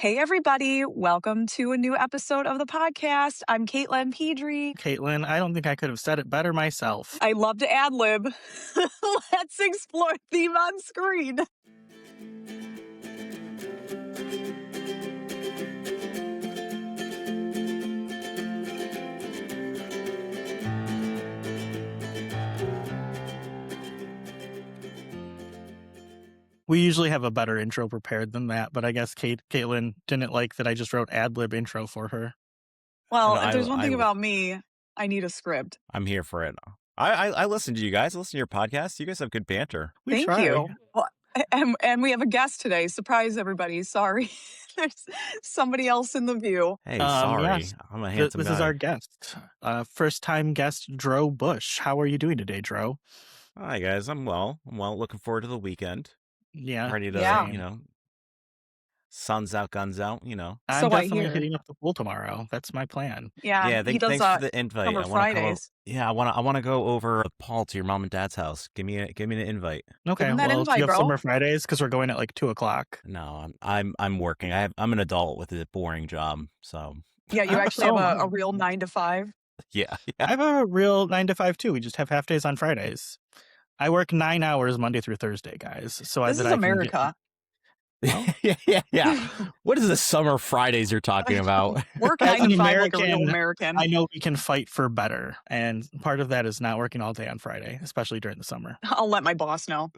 Hey, everybody. Welcome to a new episode of the podcast. I'm Caitlin Pedri. Caitlin, I don't think I could have said it better myself. I love to ad lib. Let's explore theme on screen. We usually have a better intro prepared than that, but I guess Caitlin didn't like that I just wrote ad-lib intro for her. Well, if there's one thing about me, I need a script. I'm here for it. I listen to you guys. I listen to your podcast. You guys have good banter. Thank you. Well, and we have a guest today. Surprise, everybody. Sorry. There's somebody else in the view. Hey, sorry. Yes. I'm a handsome This guy. is our guest. First-time guest, Dro Bush. How are you doing today, Dro? Hi, guys. I'm well. Looking forward to the weekend. Yeah. Ready to, sun's out, guns out, I'm So I definitely hear. hitting up the pool tomorrow. That's my plan. Yeah, he does thanks for the invite. summer I want to Fridays. I want to go over with Paul to your mom and dad's house. Give me an invite. Okay, him that well, do invite, you have bro. summer Fridays? Because we're going at like 2 o'clock. No, I'm working. I'm an adult with a boring job, so Yeah, you actually So- have a real 9 to 5. yeah. I have a real 9 to 5 too. We just have half days on Fridays. I work 9 hours Monday through Thursday, guys. So This is America. yeah. What is the summer Fridays you're talking about? Work As 9 to an 5 like a real American, American. I know we can fight for better, and part of that is not working all day on Friday, especially during the summer. I'll let my boss know.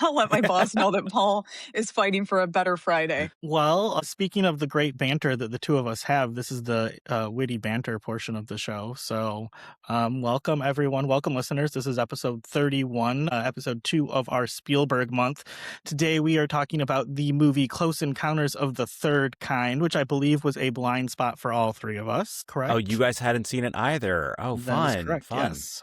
I'll let my boss know that Paul is fighting for a better Friday. Well, speaking of the great banter that the two of us have, this is the witty banter portion of the show. So welcome, everyone. Welcome, listeners. This is episode 31, episode 2 of our Spielberg month. Today, we are talking about the movie Close Encounters of the Third Kind, which I believe was a blind spot for all three of us, correct? Oh, you guys hadn't seen it either. Oh, That is fun. correct, Fun. yes.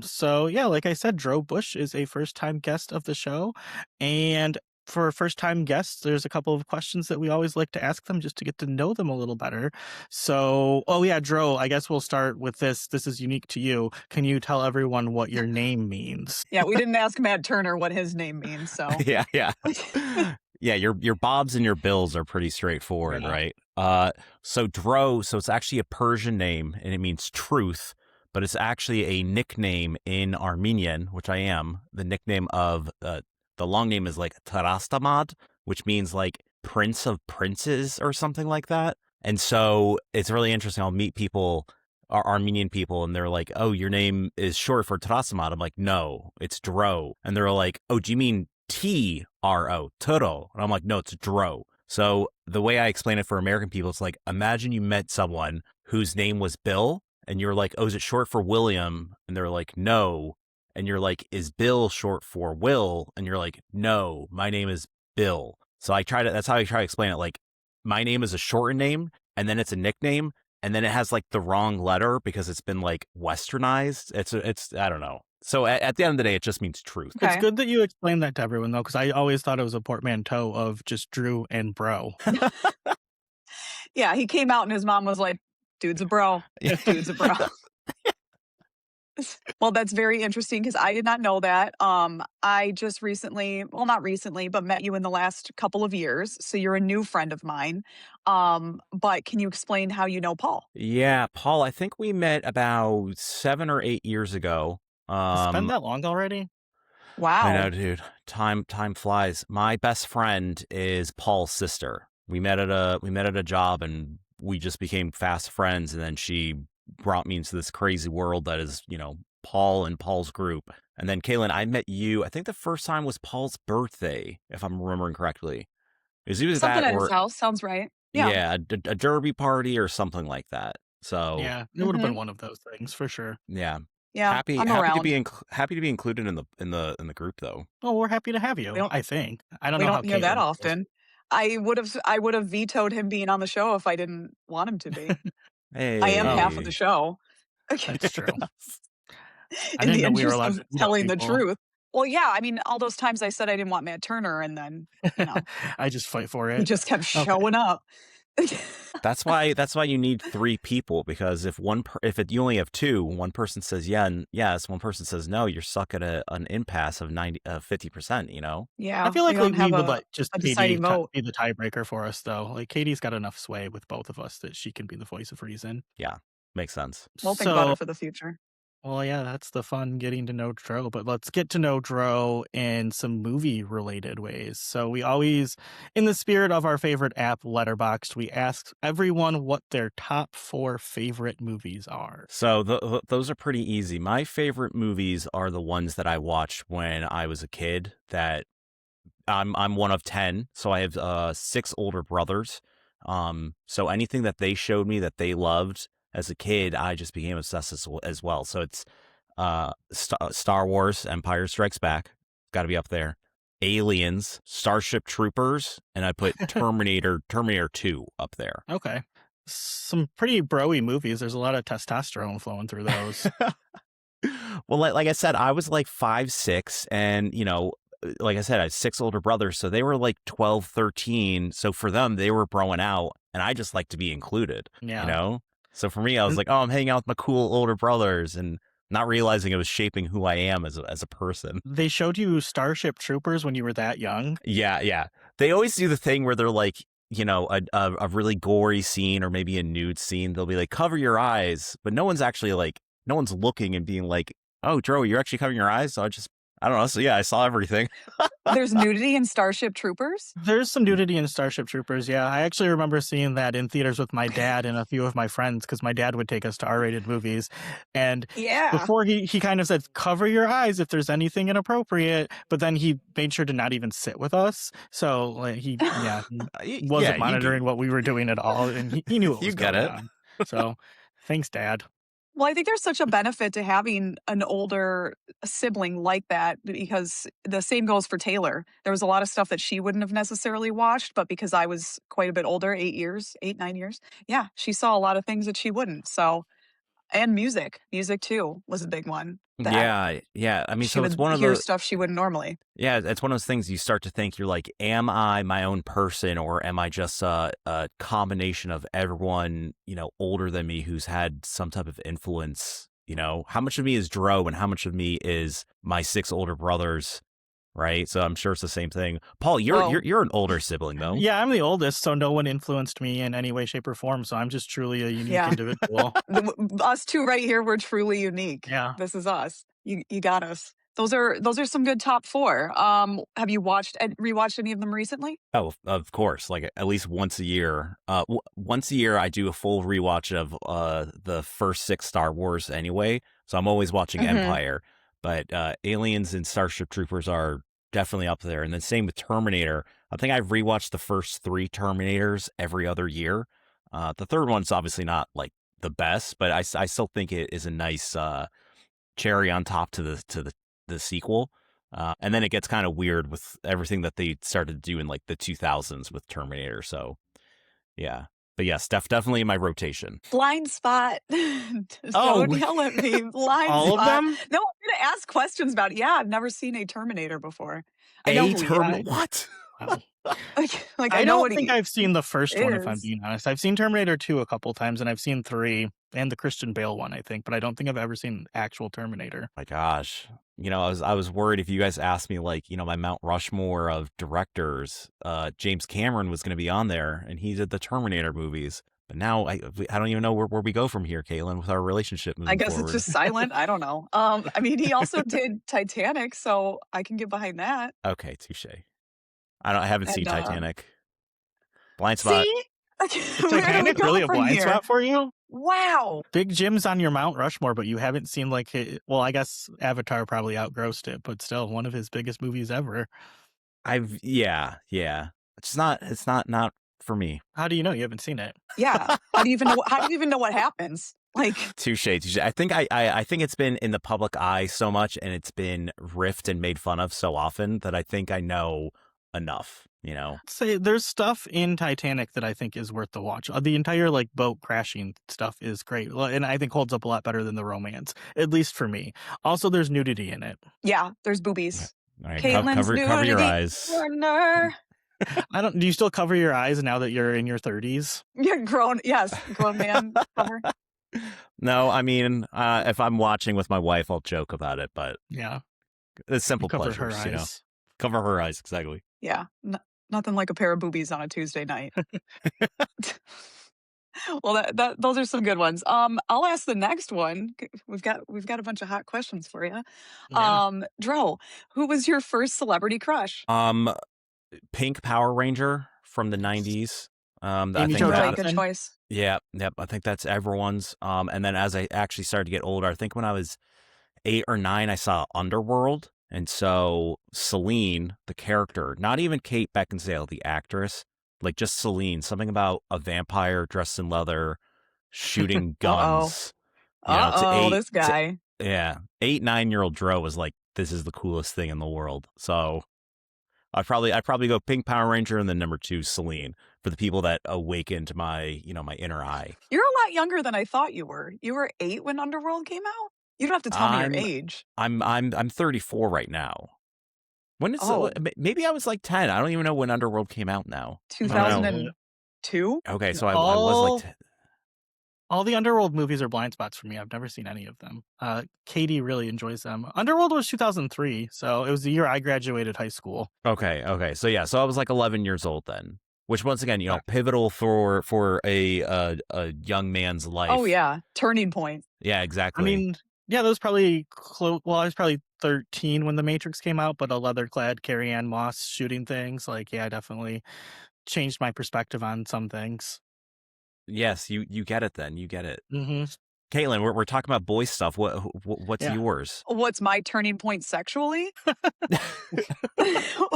So yeah, like I said, Dro Bush is a first-time guest of the show, and for first-time guests, there's a couple of questions that we always like to ask them just to get to know them a little better. So, Dro, I guess we'll start with this. This is unique to you. Can you tell everyone what your name means? Yeah, we didn't ask Matt Turner what his name means, so. Yeah. Yeah, your Bobs and your Bills are pretty straightforward, Yeah. right? So Dro, so it's actually a Persian name, and it means truth, but it's actually a nickname in Armenian, which I am. The nickname of the long name is like Tarastamad, which means like Prince of Princes or something like that. And so it's really interesting. I'll meet people, Armenian people, and they're like, "Oh, your name is short for Tarastamad." I'm like, "No, it's Dro." And they're like, "Oh, do you mean T-R-O, Turo?" And I'm like, "No, it's Dro." So the way I explain it for American people, it's like, imagine you met someone whose name was Bill, and you're like, "Oh, is it short for William?" And they're like, "No." And you're like, "Is Bill short for Will?" And you're like, "No, my name is Bill." So that's how I try to explain it. Like, my name is a shortened name, and then it's a nickname, and then it has like the wrong letter because it's been like westernized. It's I don't know. So at the end of the day, it just means truth. Okay. It's good that you explained that to everyone, though, because I always thought it was a portmanteau of just Drew and Bro. Yeah, he came out and his mom was like, "Dude's a bro. Dude's a bro." Well, that's very interesting because I did not know that. I just recently, well, not recently, but met you in the last couple of years. So you're a new friend of mine. But can you explain how you know Paul? Yeah, Paul, I think we met about 7 or 8 years ago. It's been that long already? Wow. I know, dude. Time flies. My best friend is Paul's sister. We met at a job, and we just became fast friends. And then she brought me into this crazy world that is, Paul and Paul's group. And then Caitlin, I met you. I think the first time was Paul's birthday, if I'm remembering correctly. It was either Something that at or his house sounds right. Yeah. a derby party or something like that. So Yeah, it would have been one of those things for sure. yeah. Yeah. Happy I'm to around. happy to be included in the group though. Well, we're happy to have We you, don't- I think. I don't We know how don't hear that Caitlin feels. often. I would have vetoed him being on the show if I didn't want him to be. Hey. I am half of the show. That's true. I In didn't the know we were interest allowed of to veto telling the people. truth. Well, yeah, I mean, all those times I said I didn't want Matt Turner, and then I just fight for he it. just kept Okay. showing up. That's why you need three people, because you only have two, one person says yeah and yes, one person says no, you're stuck at an impasse of 50%. You know. I Yeah, feel we like don't we have would let just a Katie deciding vote. be the tiebreaker for us, though. Like, Katie's got enough sway with both of us that she can be the voice of reason. Yeah, makes sense. We'll think about So, it for the future. well, yeah, that's the fun getting to know Dro, but let's get to know Dro in some movie related ways. So, we always, in the spirit of our favorite app, Letterboxd, we ask everyone what their top 4 favorite movies are. So those are pretty easy. My favorite movies are the ones that I watched when I was a kid. That I'm one of 10, so I have 6 older brothers. So anything that they showed me that they loved as a kid, I just became obsessed as well. So it's Star Wars, Empire Strikes Back, got to be up there. Aliens, Starship Troopers, and I put Terminator 2 up there. Okay. Some pretty broy movies. There's a lot of testosterone flowing through those. Well, like I said, I was like 5, 6, and like I said, I had 6 older brothers, so they were like 12, 13. So for them, they were growing out, and I just like to be included, you Yeah. know? So for me, I was And like, oh, I'm hanging out with my cool older brothers, and not realizing it was shaping who I am as a person. they showed you Starship Troopers when you were that young. Yeah, yeah. They always do the thing where they're like, a really gory scene or maybe a nude scene. They'll be like, cover your eyes, but no one's looking and being like, oh, Dro, you're actually covering your eyes. So I don't know. So yeah, I saw everything. There's nudity in Starship Troopers? There's some nudity in Starship Troopers, yeah. I actually remember seeing that in theaters with my dad and a few of my friends because my dad would take us to R-rated movies. And Yeah. before he kind of said, cover your eyes if there's anything inappropriate, but then he made sure to not even sit with us. So like, he Yeah, wasn't monitoring what we were doing at all, and he knew what you was get going it. on. So thanks, Dad. Well, I think there's such a benefit to having an older sibling like that because the same goes for Taylor. There was a lot of stuff that she wouldn't have necessarily watched, but because I was quite a bit older, 8, 9 years, yeah, she saw a lot of things that she wouldn't. So, and music too was a big one that Yeah, yeah. I mean, she so it's would one of hear the stuff she wouldn't normally. yeah, it's one of those things you start to think you're like, am I my own person, or am I just a combination of everyone, older than me who's had some type of influence? How much of me is Dro and how much of me is my 6 older brothers, right? So I'm sure it's the same thing. Paul, you're Well, you're an older sibling though. Yeah, I'm the oldest, so no one influenced me in any way, shape, or form. So I'm just truly a unique yeah, individual. us two right here, we're truly unique. Yeah. This is us. You got us. Those are some good top four. Have you watched and rewatched any of them recently? Oh, of course. Like at least once a year. Once a year, I do a full rewatch of the first 6 Star Wars anyway. So I'm always watching Hmm. Empire, but Aliens and Starship Troopers are definitely up there. And then same with Terminator. I think I've rewatched the first 3 Terminators every other year. The third one's obviously not like the best, but I still think it is a nice cherry on top to the sequel. And then it gets kind of weird with everything that they started to do in like the 2000s with Terminator. So yeah, but yes, definitely in my rotation. Blind spot. Oh, Don't yell at me. Blind all of spot. them? No, I'm gonna ask questions about it. Yeah, I've never seen a Terminator before. I know A who he is. Terminator? What? Wow. Like I I know don't what think he I've seen the first one, if I'm is. being honest. I've seen Terminator 2 a couple times, and I've seen 3 and the Christian Bale one, I think, but I don't think I've ever seen actual Terminator. My gosh. I was worried if you guys asked me like, my Mount Rushmore of directors, James Cameron was going to be on there, and he did the Terminator movies. But now I don't even know where we go from here, Caitlin, with our relationship I moving guess it's forward. just silent. I don't know. I mean, he also did Titanic, so I can get behind that. Okay, touche. I haven't seen And Titanic. Blind spot. see, Is where do we Titanic go really a from blind here? spot for you? Wow. Big Jim's on your Mount Rushmore, but you haven't seen well, I guess Avatar probably outgrossed it, but still one of his biggest movies ever. Yeah. It's not for me. How do you know you haven't seen it? Yeah. How do you even know? How do you even know what happens? Like, Touche. I think I think it's been in the public eye so much, and it's been riffed and made fun of so often that I think I know enough. Say there's stuff in Titanic that I think is worth the watch. The entire boat crashing stuff is great, and I think holds up a lot better than the romance, at least for me. Also, there's nudity in it. yeah, there's All boobies. right, Caitlin's cover your nudity eyes. corner. I don't. Do you still cover your eyes now that you're in your 30s? Yeah, grown man cover. No, I mean, if I'm watching with my wife, I'll joke about it, but Yeah, it's you simple cover her pleasures, eyes. Cover her eyes, exactly. Yeah, nothing like a pair of boobies on a Tuesday night. Well, that those are some good ones. I'll ask the next one. We've got a bunch of hot questions for you. Yeah. Dro, who was your first celebrity crush? Pink Power Ranger from the 90s. I Amy think Jo Right, that, good Johnson. choice. yeah, yep. I think that's everyone's. And then as I actually started to get older, I think when I was 8 or 9, I saw Underworld. And so Celine, the character, not even Kate Beckinsale, the actress, like just Celine, something about a vampire dressed in leather shooting Uh-oh. guns, to Uh-oh, this guy. yeah, 8, 9-year-old Dro was like, this is the coolest thing in the world. So I'd probably go Pink Power Ranger and then number 2, Celine, for the people that awakened my, my inner eye. You're a lot younger than I thought you were. You were 8 when Underworld came out? You don't have to tell me your I'm age. I'm 34 right now. When is Oh, maybe I was like 10. I don't even know when Underworld came out now. I don't know. 2002? Okay, so I was like All all the Underworld movies are blind spots for me. I've never seen any of them. Katie really enjoys them. Underworld was 2003, so it was the year I graduated high school. Okay. So yeah, so I was like 11 years old then, which once again, Okay. pivotal for a young man's life. Oh, yeah. Turning point. Yeah, I exactly. mean, yeah, that was probably close. Well, I was probably 13 when The Matrix came out, but a leather-clad Carrie Ann Moss shooting things, like, yeah, definitely changed my perspective on some things. Yes, you get it then. You get it. Mm-hmm. Caitlin, we're talking about boy stuff. What's Yeah. yours? What's my turning point sexually?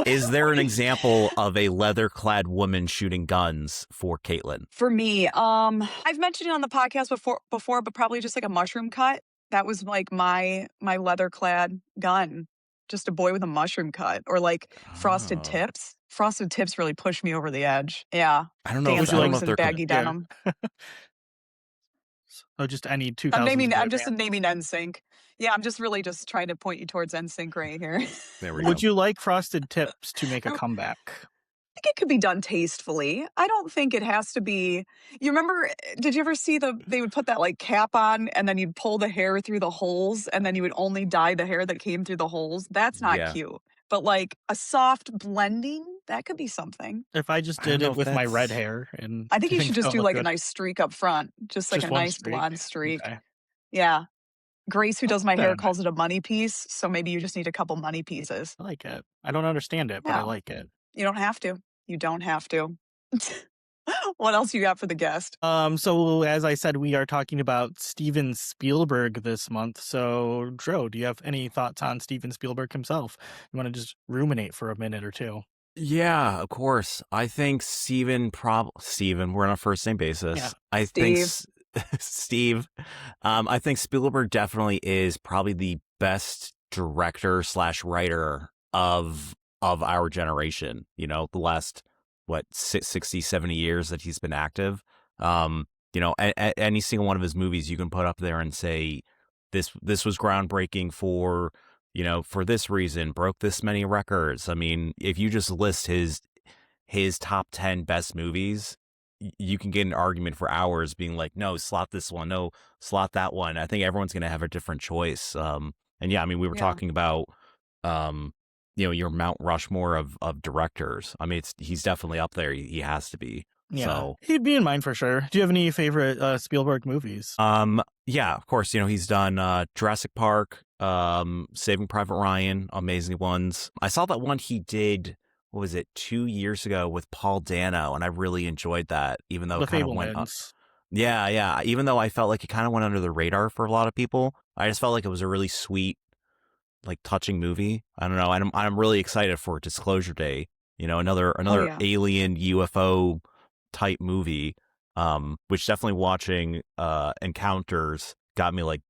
Is there an example of a leather-clad woman shooting guns for Caitlin? For me, I've mentioned it on the podcast before, but probably just like a mushroom cut. That was like my leather-clad gun. Just a boy with a mushroom cut, or like frosted Oh. tips. Frosted tips really pushed me over the edge. Yeah, I don't know. Dance I don't know moves if and they're baggy Yeah. denim. Oh, just any 2000s I'm boy just band. naming NSYNC. Yeah, I'm just really just trying to point you towards NSYNC right here. There we Would go. you like Frosted Tips to make a I comeback? think it could be done tastefully. I don't think it has to be. You remember, did you ever see they would put that like cap on and then you'd pull the hair through the holes and then you would only dye the hair that came through the holes? That's not Yeah. cute. But like a soft blending, that could be something. If I just I don't did know it if with my red that's hair and I think you think should just that'll do look like a good. nice streak up front, just like Just a one nice streak. blonde streak. Okay. Yeah. Grace, who I'll does put my that hair, in my. calls it a money piece. So maybe you just need a couple money pieces. I like it. I don't understand it, but I Yeah. like it. You don't have to. You don't have to. What else you got for the guest? So as I said, we are talking about Steven Spielberg this month. So, Dro, do you have any thoughts on Steven Spielberg himself? You want to just ruminate for a minute or two? Yeah, of course. I think Steven, we're on a first name basis. Yeah. I think Steve. Steve, I think Spielberg definitely is probably the best director slash writer of our generation. The last, 60, 70 years that he's been active. Any single one of his movies you can put up there and say, this was groundbreaking for this reason, broke this many records. I mean, if you just list his top 10 best movies, you can get an argument for hours being like, no, slot this one, no, slot that one. I think everyone's going to have a different choice. And yeah, I mean, we were Yeah. talking about, your Mount Rushmore of directors. I mean, he's definitely up there. He has to be. Yeah. So He'd be in mine for sure. Do you have any favorite Spielberg movies? yeah, of course, he's done Jurassic Park, Saving Private Ryan, amazing ones. I saw that one he did, what was it, 2 years ago with Paul Dano, and I really enjoyed that, even though The it kind of went Fablemans. yeah, even though I felt like it kind of went under the radar for a lot of people. I just felt like it was a really sweet, like, touching movie. I don't know. I'm really excited for Disclosure Day. Another yeah. alien UFO type movie. Which definitely watching Encounters got me like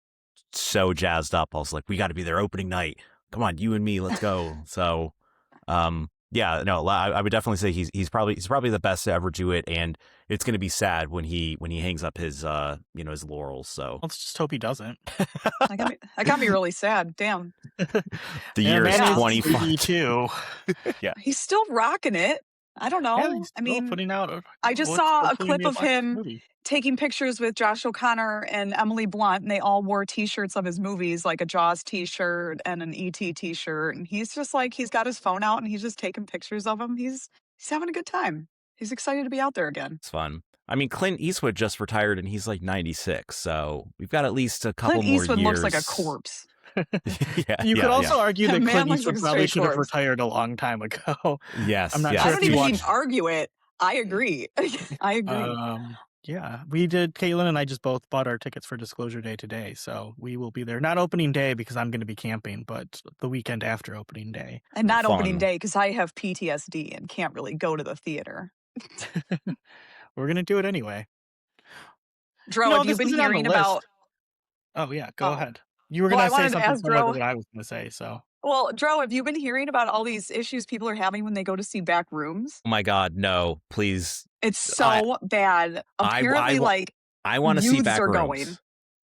so jazzed up. I was like, we got to be there opening night. Come on, you and me, let's go. So, yeah, no, I would definitely say he's probably the best to ever do it, and it's going to be sad when he hangs up his his laurels. So Let's just hope he doesn't. That got me really sad. Damn. the year is man, 25. too. Yeah, He's still rocking it. I don't Yeah, know. he's I still mean, putting out I just what's saw a hopefully gonna clip be a of blockbuster him movie. taking pictures with Josh O'Connor and Emily Blunt, and they all wore T-shirts of his movies, like a Jaws T-shirt and an E.T. T-shirt. And he's just like, he's got his phone out and he's just taking pictures of them. He's having a good time. He's excited to be out there again. It's fun. I mean, Clint Eastwood just retired and he's like 96, so we've got at least a couple Clint more Eastwood looks like a years. corpse. Yeah, You could yeah, yeah. also argue That that man Clint looks like Eastwood a probably straight should have corpse. retired a long time ago. I'm Yes, not I sure if don't yes. you even need to watched. argue it. I agree. I agree. Yeah, we did. Caitlin and I just both bought our tickets for Disclosure Day today, so we will be there. Not opening day because I'm going to be camping, but the weekend after opening day. And not opening Fun. day because I have PTSD and can't really go to the theater. We're going to do it anyway. Dro, have you This been isn't on the hearing about? list. Oh, yeah, go Oh, ahead. You were well, going I to say wanted to something ask similar to Dro. what I was going to say, so. Well, Dro, have you been hearing about all these issues people are having when they go to see back rooms? Oh my God, no, please. It's I so bad. I I, Apparently, wa- like, I want to see youths back are going. rooms.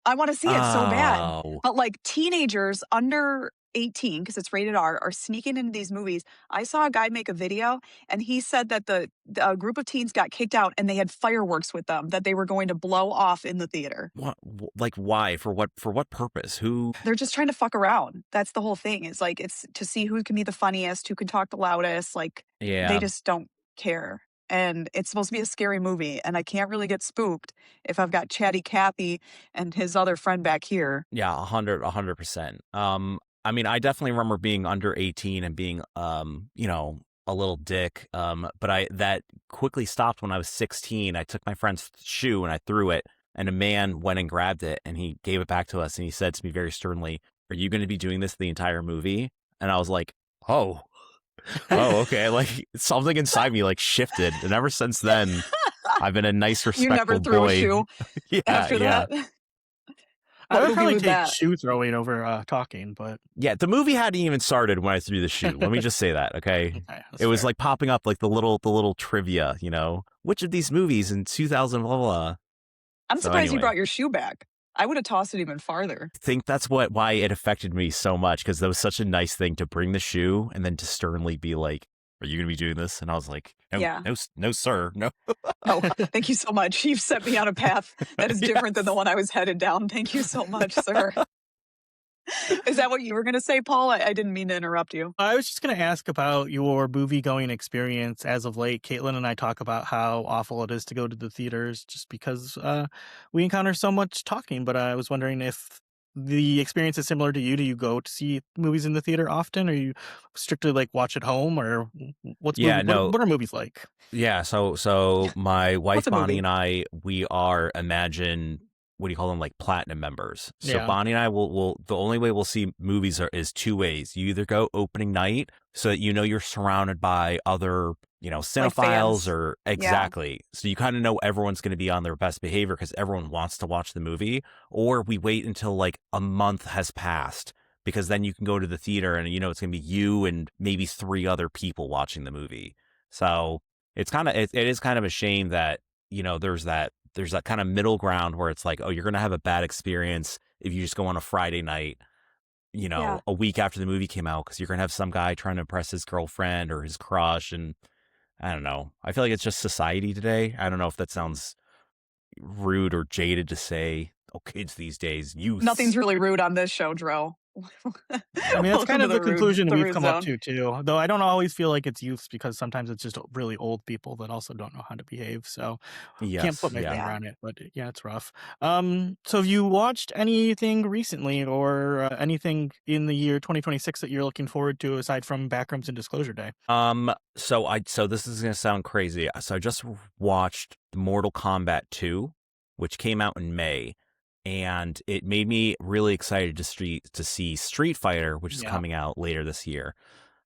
I want to see it so bad. Oh, But like teenagers under 18, because it's rated R, are sneaking into these movies. I saw a guy make a video and he said that the group of teens got kicked out and they had fireworks with them that they were going to blow off in the theater. what? Like, why? For what? For what purpose? Who? They're just trying to fuck around. That's the whole thing. It's like, it's to see who can be the funniest, who can talk the loudest. Like, they Yeah, just don't care. And it's supposed to be a scary movie. And I can't really get spooked if I've got Chatty Cathy and his other friend back here. yeah, 100%. I mean, I definitely remember being under 18 and being, a little dick. But that quickly stopped when I was 16. I took my friend's shoe and I threw it, and a man went and grabbed it and he gave it back to us and he said to me very sternly, "Are you going to be doing this the entire movie?" And I was like, "Oh, oh, okay." Like something inside me like shifted, and ever since then, I've been a nice, You never respectful threw a boy. shoe Yeah, after yeah. that? I What would movie probably was take that? shoe throwing over talking, but Yeah, the movie hadn't even started when I threw the shoe. Let me just say that, okay? okay, that's It was fair. like popping up like the little trivia, which of these movies in 2000 blah blah blah. I'm So surprised you anyway, brought your shoe back. I would have tossed it even farther. I think that's why it affected me so much, because that was such a nice thing to bring the shoe and then to sternly be like, "Are you going to be doing this?" And I was like, "No, Yeah. no, no, sir, no." Oh, thank you so much. You've set me on a path that is different than the one I was headed down. Thank you so much, sir. Is that what you were going to say, Paul? I didn't mean to interrupt you. I was just going to ask about your movie going experience as of late. Caitlin and I talk about how awful it is to go to the theaters just because we encounter so much talking. But I was wondering if the experience is similar to you. Do you go to see movies in the theater often, or you strictly like watch at home, or Yeah, no. what are movies like? Yeah, so my What's wife a Bonnie movie? and I, we are Imagine, what do you call them, like platinum members. So Yeah. Bonnie and I will the only way we'll see movies is two ways. You either go opening night so that you're surrounded by other, Like cinephiles, fans. or Yeah. exactly. So you kind of know everyone's going to be on their best behavior because everyone wants to watch the movie, or we wait until like a month has passed, because then you can go to the theater and it's going to be you and maybe three other people watching the movie. So it is kind of a shame that there's that kind of middle ground where it's like, oh, you're gonna have a bad experience if you just go on a Friday night, Yeah. a week after the movie came out, because you're gonna have some guy trying to impress his girlfriend or his crush, and I don't know. I feel like it's just society today. I don't know if that sounds rude or jaded to say. Oh, kids these days, youths. Nothing's really rude on this show, Dro. I mean, that's kind Welcome to of the conclusion the we've rude come up zone. to too. Though I don't always feel like it's youths because sometimes it's just really old people that also don't know how to behave. So can't Yes, put my yeah. finger Yeah. on it, but yeah, it's rough. So have you watched anything recently or anything in the year 2026 that you're looking forward to aside from Backrooms and Disclosure Day? So this is gonna sound crazy. So I just watched Mortal Kombat 2, which came out in May, and it made me really excited to see Street Fighter, which is Yeah. coming out later this year.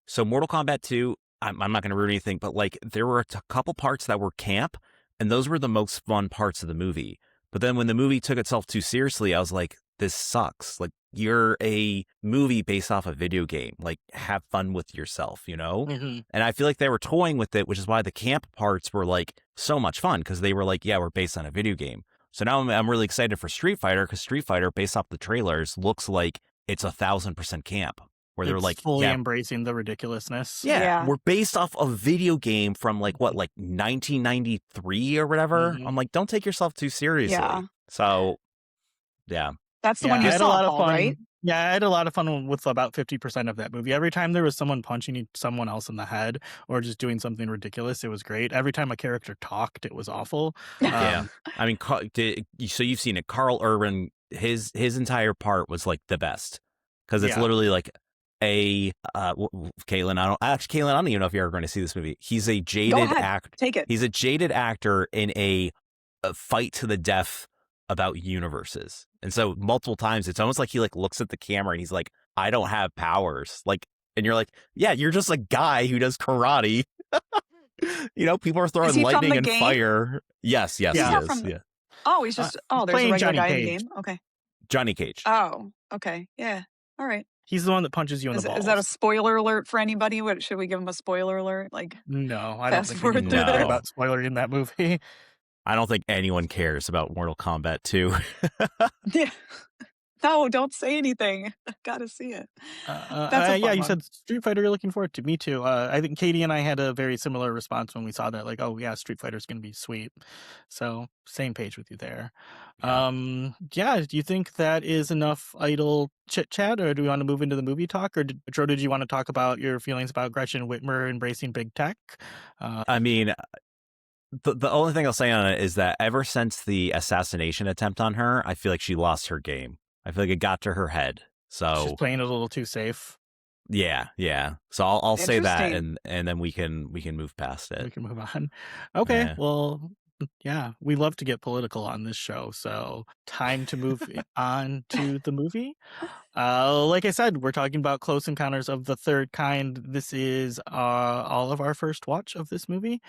So Mortal Kombat 2, I'm not going to ruin anything, but like there were a couple parts that were camp, and those were the most fun parts of the movie. But then when the movie took itself too seriously, I was like, this sucks. Like, you're a movie based off a video game. Like, have fun with yourself, Mm-hmm. And I feel like they were toying with it, which is why the camp parts were like so much fun, because they were like, yeah, we're based on a video game. So now I'm really excited for Street Fighter, because Street Fighter, based off the trailers, looks like it's 1,000% camp. where they're It's like, fully yeah, embracing the ridiculousness. Yeah. we're based off a video game from like what, like 1993 or whatever. Mhm. I'm like, don't take yourself too seriously. Yeah. So yeah, That's the Yeah, one I you had a saw, lot of Paul, right? fun. Yeah, I had a lot of fun with about 50% of that movie. Every time there was someone punching someone else in the head or just doing something ridiculous, it was great. Every time a character talked, it was awful. yeah. I mean, so you've seen it. Carl Urban, his entire part was like the best because it's Yeah. literally like Caitlin. Caitlin, I don't even know if you're ever going to see this movie. He's a Go jaded ahead. act. Take it. He's a jaded actor in a fight to the death about universes, and so multiple times it's almost like he like looks at the camera and he's like, "I don't have powers," like, and you're like, "Yeah, you're just a guy who does karate." People are Is throwing he from lightning the and game? fire. Yes, yes, He's he Yeah. not is. from. Yeah, Oh, he's Uh, just. he's Oh, there's a playing regular Johnny guy in the Cage. game. Okay. Johnny Cage. Oh, okay. Yeah. All right. He's the one that punches you in the Is that a balls. spoiler alert for anybody? What should we give him a spoiler alert? Like No, I don't fast think we need forward to through worry this? No. about spoiling that movie. I don't think anyone cares about Mortal Kombat 2. Yeah. No, don't say anything. Gotta see it. That's a Yeah, fun you one. said Street Fighter you're looking forward to. Me too. I think Katie and I had a very similar response when we saw that. Like, oh yeah, Street Fighter's going to be sweet. So same page with you there. Yeah. Yeah. Do you think that is enough idle chit chat, or do we want to move into the movie talk? Or Joe, did you want to talk about your feelings about Gretchen Whitmer embracing big tech? I mean, the only thing I'll say on it is that ever since the assassination attempt on her, I feel like she lost her game. I feel like it got to her head. She's So playing it a little too safe. yeah. So I'll say that, Interesting. and then we can move past We it. can move on. Okay. Yeah. Well, yeah, we love to get political on this show. So time to move on to the movie. Like I said, we're talking about Close Encounters of the Third Kind. This is all of our first watch of this movie.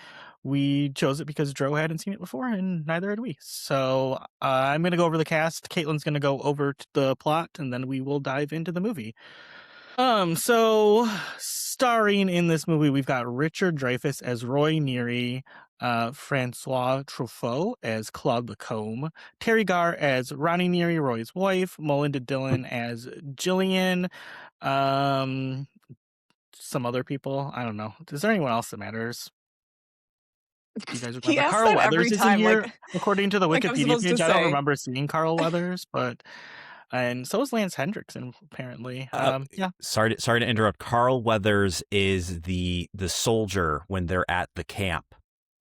We chose it because Dro hadn't seen it before, and neither had we. So I'm going to go over the cast. Caitlin's going to go over to the plot, and then we will dive into the movie. So starring in this movie, we've got Richard Dreyfuss as Roy Neary, Francois Truffaut as Claude Lacombe, Terry Garr as Ronnie Neary, Roy's wife, Melinda Dillon as Jillian, some other people. I don't know. Is there anyone else that matters? You guys He remember asks Carl that every Weathers is in time, here, according to the like I'm Wikipedia supposed to page. I don't say. remember seeing Carl Weathers, but and so is Lance Hendrickson apparently. Yeah. Sorry to interrupt. Carl Weathers is the soldier when they're at the camp.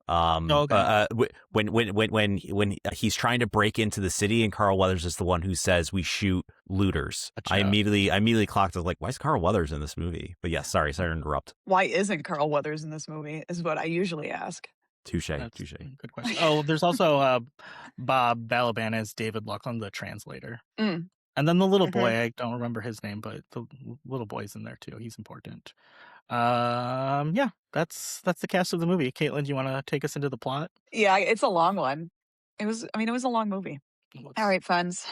Okay. When he's trying to break into the city, and Carl Weathers is the one who says we shoot looters. I Gotcha. immediately clocked. I was like, why is Carl Weathers in this movie? But yes, sorry to interrupt. Why isn't Carl Weathers in this movie? Is what I usually ask. Touche. That's a good question. Oh, there's also Bob Balaban as David Laughlin, the translator. Mm. And then the little boy, Mhm. I don't remember his name, but the little boy's in there too. He's important. Yeah, that's the cast of the movie. Caitlin, do you want to take us into the plot? Yeah, it's a long one. It was a long movie. All right, friends.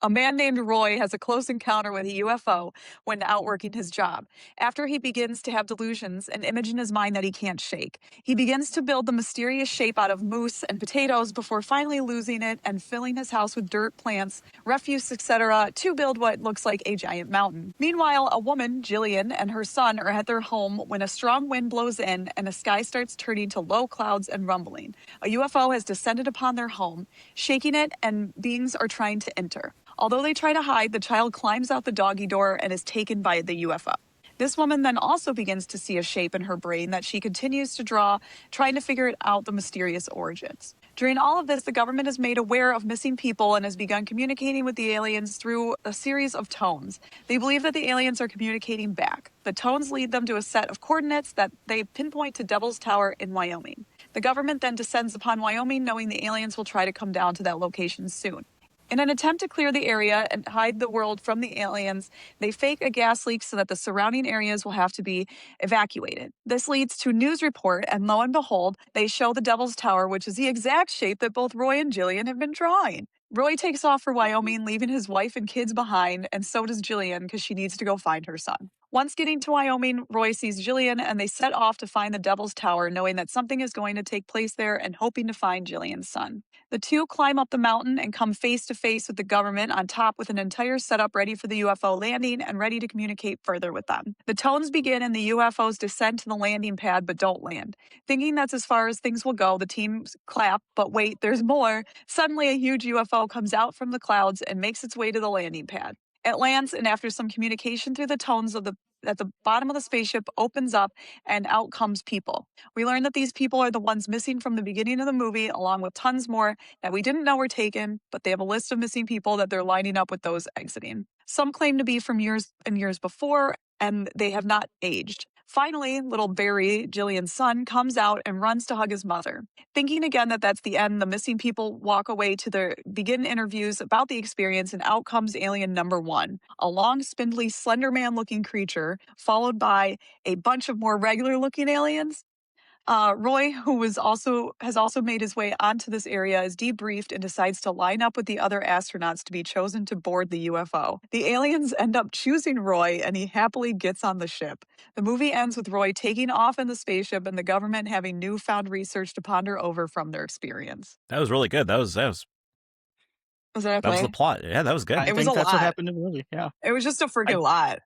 A man named Roy has a close encounter with a UFO when out working his job. After he begins to have delusions, an image in his mind that he can't shake. He begins to build the mysterious shape out of moose and potatoes before finally losing it and filling his house with dirt, plants, refuse, etc., to build what looks like a giant mountain. Meanwhile, a woman, Jillian, and her son are at their home when a strong wind blows in and the sky starts turning to low clouds and rumbling. A UFO has descended upon their home, shaking it, and beings are trying to enter. Although they try to hide, the child climbs out the doggy door and is taken by the UFO. This woman then also begins to see a shape in her brain that she continues to draw, trying to figure out the mysterious origins. During all of this, the government is made aware of missing people and has begun communicating with the aliens through a series of tones. They believe that the aliens are communicating back. The tones lead them to a set of coordinates that they pinpoint to Devil's Tower in Wyoming. The government then descends upon Wyoming, knowing the aliens will try to come down to that location soon. In an attempt to clear the area and hide the world from the aliens, they fake a gas leak so that the surrounding areas will have to be evacuated. This leads to a news report, and lo and behold, they show the Devil's Tower, which is the exact shape that both Roy and Jillian have been drawing. Roy takes off for Wyoming, leaving his wife and kids behind, and so does Jillian because she needs to go find her son. Once getting to Wyoming, Roy sees Jillian and they set off to find the Devil's Tower, knowing that something is going to take place there and hoping to find Jillian's son. The two climb up the mountain and come face to face with the government on top with an entire setup ready for the UFO landing and ready to communicate further with them. The tones begin and the UFOs descend to the landing pad but don't land. Thinking that's as far as things will go, the teams clap, but wait, there's more. Suddenly, a huge UFO comes out from the clouds and makes its way to the landing pad. It lands, and after some communication through the tones of the at the bottom of the spaceship opens up, and out comes people. We learn that these people are the ones missing from the beginning of the movie, along with tons more that we didn't know were taken, but they have a list of missing people that they're lining up with those exiting. Some claim to be from years and years before, and they have not aged. Finally, little Barry, Jillian's son, comes out and runs to hug his mother. Thinking again that that's the end, the missing people walk away to begin interviews about the experience, and out comes alien number one, a long, spindly, slender man-looking creature, followed by a bunch of more regular-looking aliens. Roy, who has also made his way onto this area, is debriefed and decides to line up with the other astronauts to be chosen to board the UFO. The aliens end up choosing Roy, and he happily gets on the ship. The movie ends with Roy taking off in the spaceship and the government having newfound research to ponder over from their experience. That was really good. That was Was that the play? plot. Yeah, that was good. I It was think a that's what lot. happened in the movie. Yeah. It was just a freaking lot.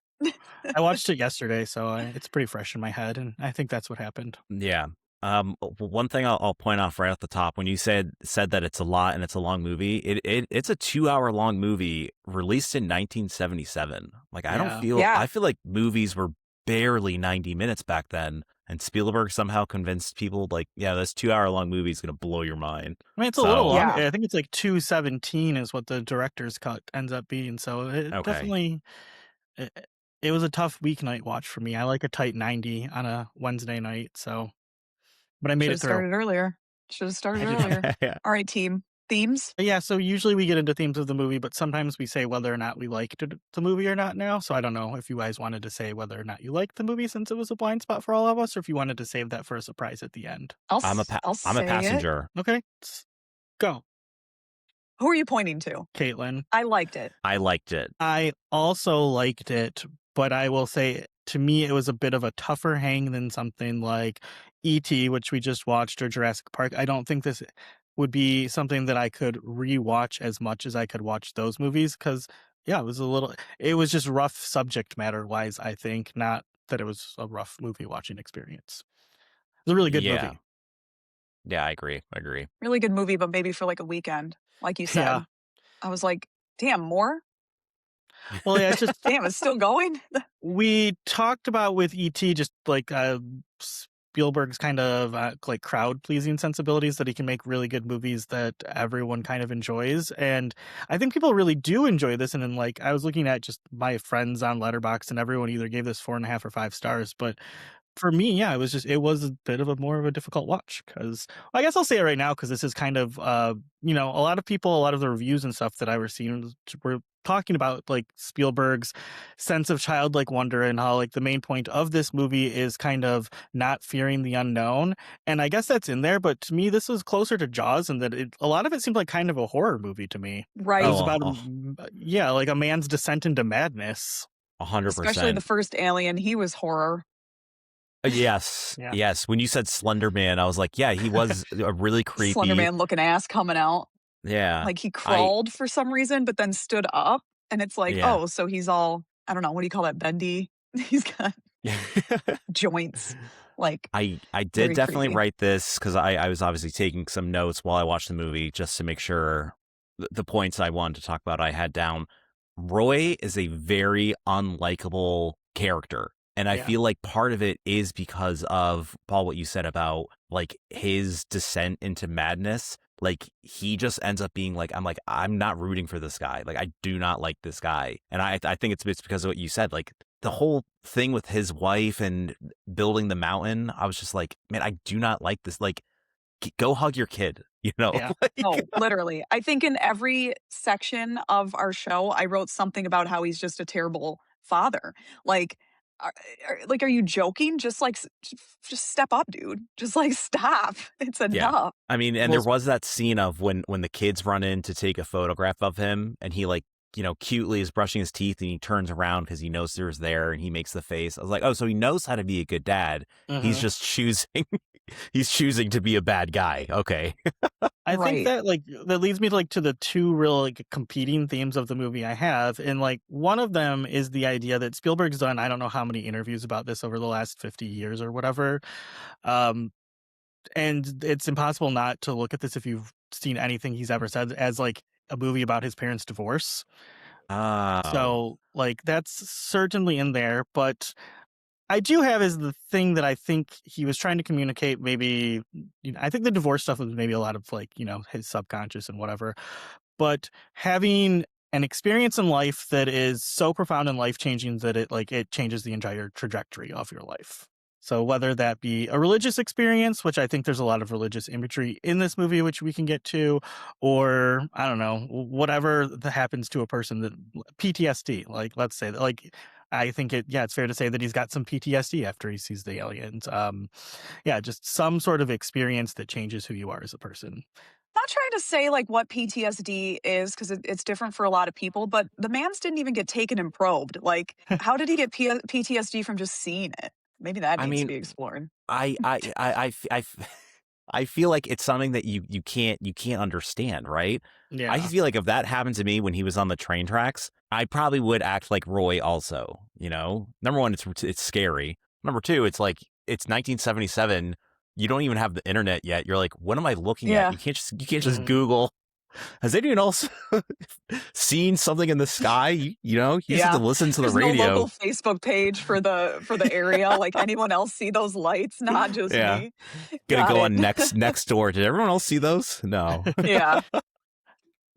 I watched it yesterday, so it's pretty fresh in my head, and I think that's what happened. Yeah. One thing I'll point off right off the top, when you said that it's a lot and it's a long movie, it's a 2-hour long movie released in 1977. Like I don't Yeah. feel Yeah. I feel like movies were barely 90 minutes back then, and Spielberg somehow convinced people like, yeah, this 2-hour long movie is gonna blow your mind. I mean, it's a little So- long. Yeah. I think it's like 2:17 is what the director's cut ends up being. So it Okay. definitely, it was a tough weeknight watch for me. I like a tight 90 on a Wednesday night. So, but I made Should it have through. started earlier. Should have started earlier. Yeah. All right, team. Themes? Yeah, so usually we get into themes of the movie, but sometimes we say whether or not we liked the movie or not now. So I don't know if you guys wanted to say whether or not you liked the movie since it was a blind spot for all of us, or if you wanted to save that for a surprise at the end. I'll I'm a say it. passenger. Okay, go, Who are you pointing to? Caitlin. I liked it. I liked it. I also liked it, but I will say to me it was a bit of a tougher hang than something like E.T., which we just watched, or Jurassic Park. I don't think this would be something that I could rewatch as much as I could watch those movies, because yeah, it was just rough subject matter wise, I think, not that it was a rough movie watching experience. It was a really good Yeah. movie. Yeah, I agree. Really good movie, but maybe for like a weekend, like you said. Yeah. I was like, damn, more? Well, yeah, it's just Damn, it's still going? we talked about with E.T. just like Spielberg's kind of like crowd pleasing sensibilities, that he can make really good movies that everyone kind of enjoys. And I think people really do enjoy this. And then like I was looking at just my friends on Letterboxd, and everyone either gave this 4.5 or 5 stars. But for me, yeah, it was a bit of a more of a difficult watch, because I guess I'll say it right now, because this is kind of, a lot of people, a lot of the reviews and stuff that I was seeing were talking about like Spielberg's sense of childlike wonder, and how like the main point of this movie is kind of not fearing the unknown. And I guess that's in there, but to me, this was closer to Jaws, and that a lot of it seemed like kind of a horror movie to me. Right. It was Oh, about, like a man's descent into madness. 100%. Especially the first Alien. He was horror. Yes. Yeah. Yes. When you said Slender Man, I was like, yeah, he was a really creepy. Slender Man looking ass coming out. Yeah. Like he crawled for some reason, but then stood up. And it's like, Yeah. oh, so he's all, I don't know, what do you call that? Bendy? He's got joints. Like, I very did definitely creepy. write this because I was obviously taking some notes while I watched the movie, just to make sure the points I wanted to talk about I had down. Roy is a very unlikable character. And I Yeah. feel like part of it is because of, Paul, what you said about like his descent into madness. Like he just ends up being like, I'm not rooting for this guy. Like I do not like this guy. And I think it's because of what you said. Like the whole thing with his wife and building the mountain, I was just like, man, I do not like this. Like, go hug your kid, Yeah. oh, literally. I think in every section of our show, I wrote something about how he's just a terrible father. Like, are you joking? Just like, just step up, dude. Just like, stop. It's enough. I mean, and Well, there was that scene of when the kids run in to take a photograph of him, and he like cutely is brushing his teeth and he turns around because he knows there's there and he makes the face. I was like, oh, so he knows how to be a good dad. He's Mhm. just choosing he's choosing to be a bad guy. Okay. I think Right. that that leads me to to the two real competing themes of the movie I have, and one of them is the idea that Spielberg's done I don't know how many interviews about this over the last 50 years or whatever, um, and it's impossible not to look at this if you've seen anything he's ever said as a movie about his parents' divorce. Oh. So that's certainly in there, but I do have is the thing that I think he was trying to communicate. Maybe I think the divorce stuff was maybe a lot of his subconscious and whatever. But having an experience in life that is so profound and life changing that it changes the entire trajectory of your life. So whether that be a religious experience, which I think there's a lot of religious imagery in this movie, which we can get to, or I don't know, whatever that happens to a person that PTSD, let's say that I think it's fair to say that he's got some PTSD after he sees the aliens. Yeah, just some sort of experience that changes who you are as a person. Not trying to say like what PTSD is because it's different for a lot of people, but the man's didn't even get taken and probed. Like, how did he get PTSD from just seeing it? Maybe that I needs to mean, be explored. I feel like it's something that you can't understand, right? I Yeah. feel like if that happened to me when he was on the train tracks, I probably would act like Roy also, Number one, it's scary. Number two, it's like it's 1977. You don't even have the internet yet. You're like, what am I looking at? Yeah. You can't just Mhm. Google. Has anyone else seen something in the sky? You used to have to Yeah. listen to the There's no radio. local Facebook page for the area. Like anyone else see those lights? Not just Yeah. me. Gonna Got go it. on next door. Did everyone else see those? No. Yeah.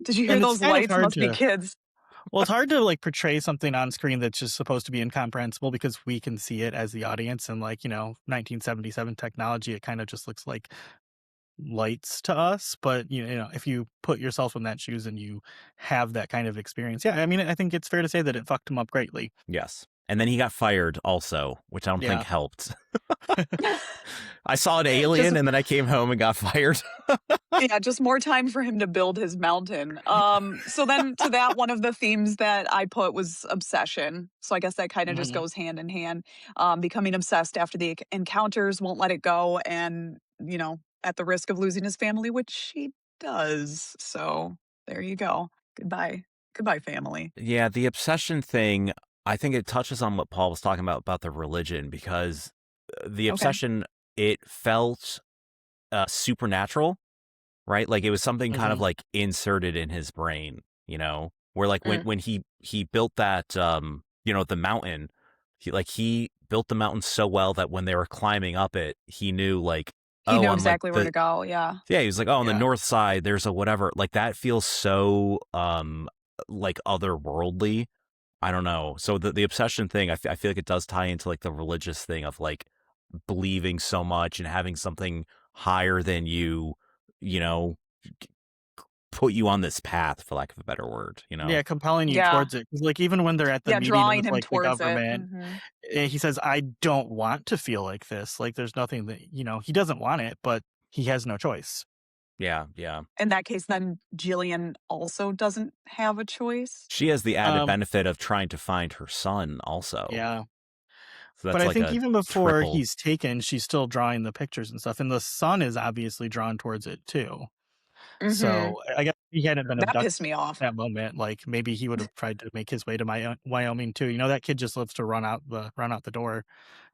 Did you hear And it's those kind of lights? hard Must be to kids. well, it's hard to portray something on screen that's just supposed to be incomprehensible because we can see it as the audience and 1977 technology, it kind of just looks like lights to us. But if you put yourself in that shoes and you have that kind of experience, yeah, I mean, I think it's fair to say that it fucked him up greatly. Yes. And then he got fired also, which I don't think Yeah. helped. I saw an Just alien and then I came home and got fired. Yeah, just more time for him to build his mountain. So then to that, one of the themes that I put was obsession. So I guess that kind of just Mhm. goes hand in hand. Becoming obsessed after the encounters, won't let it go, and at the risk of losing his family, which he does. So there you go. Goodbye, goodbye, family. Yeah, the obsession thing, I think it touches on what Paul was talking about the religion, because the Okay. obsession, it felt supernatural, right? Like it was something kind of Mhm. like inserted in his brain, where like when Mm. when he built that the mountain, he built the mountain so well that when they were climbing up it, he knew like, He oh, knew on like exactly where the to go. Yeah. yeah, he was like, oh, on the Yeah. north side there's a whatever. Like that feels so like otherworldly. I don't know. So the obsession thing, I feel like it does tie into like the religious thing of like believing so much and having something higher than you, you know, put you on this path, for lack of a better word. Yeah, compelling you Yeah. towards it. 'Cause, even when they're at the Yeah. meeting Drawing with him the towards it. government, Hmm. he says, "I don't want to feel like this." Like there's nothing that he doesn't want it, but he has no choice. Yeah, yeah. In that case, then Jillian also doesn't have a choice? She has the added Um, benefit of trying to find her son also. yeah. So But that's I like think a even before triple. he's taken, she's still drawing the pictures and stuff, and the son is obviously drawn towards it too. Mhm. So, I guess if he hadn't been That abducted pissed me at off. that moment, maybe he would have tried to make his way to Wyoming too. That kid just lives to run out the door.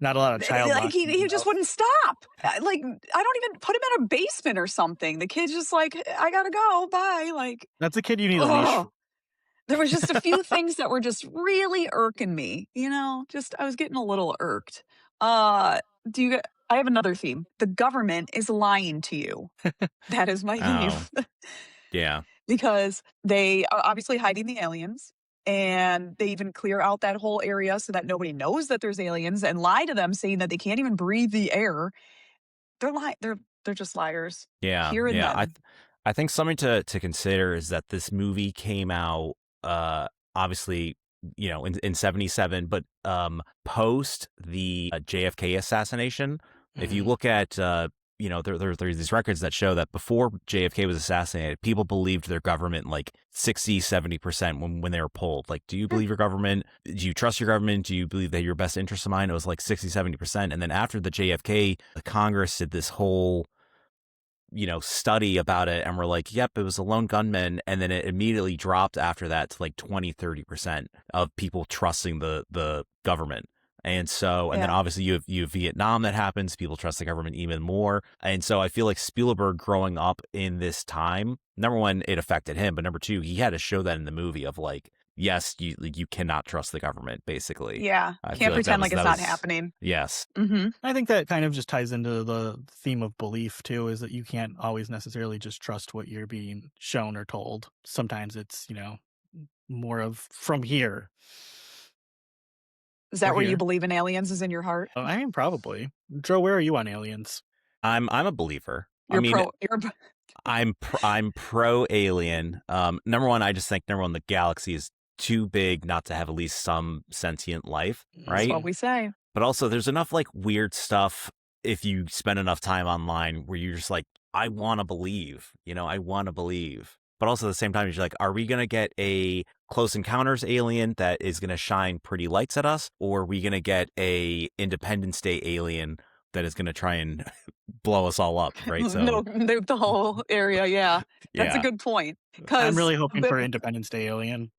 Not a lot of child Like, watching, he just wouldn't stop. Like, I don't even put him in a basement or something. The kid's just like, "I gotta go, bye." Like, That's a kid you need a leash for. oh, there was just a few things that were just really irking me, Just I was getting a little irked. Uh, do you I have another theme. The government is lying to you. That is my theme. Oh, yeah. Because they are obviously hiding the aliens, and they even clear out that whole area so that nobody knows that there's aliens and lie to them saying that they can't even breathe the air. They're just liars. Yeah, Here and yeah. I then. th- I think something to consider is that this movie came out obviously in 77, but post the JFK assassination. If you Mhm. look at there's these records that show that before JFK was assassinated, people believed their government like 60-70% when they were polled. Like, do you believe your government? Do you trust your government? Do you believe that your best interest in mind? It was like 60-70%. And then after the JFK, the Congress did this whole study about it, and we're like, yep, it was a lone gunman. And then it immediately dropped after that to like 20-30% of people trusting the government. And so, and then Yeah. obviously you have Vietnam that happens. People trust the government even more. And so I feel like Spielberg growing up in this time, number one, it affected him. But number two, he had to show that in the movie of like, yes, you cannot trust the government, basically. Yeah. I Can't feel like pretend like it's not happening. Yes. Mm-hmm. I think that kind of just ties into the theme of belief too, is that you can't always necessarily just trust what you're being shown or told. Sometimes it's, more of from here. Is that Or where you here. believe in aliens is in your heart? I am probably. Dro, where are you on aliens? I'm a believer. I mean, I'm pro alien. Number one, I just think the galaxy is too big not to have at least some sentient life, right? That's what we say. But also, there's enough like weird stuff if you spend enough time online where you're just like, I want to believe, I want to believe. But also at the same time, you're like, are we going to get a Close Encounters alien that is going to shine pretty lights at us? Or are we going to get a Independence Day alien that is going to try and blow us all up, right? So No, the whole area, yeah. That's a good point. I'm really hoping for Independence Day alien.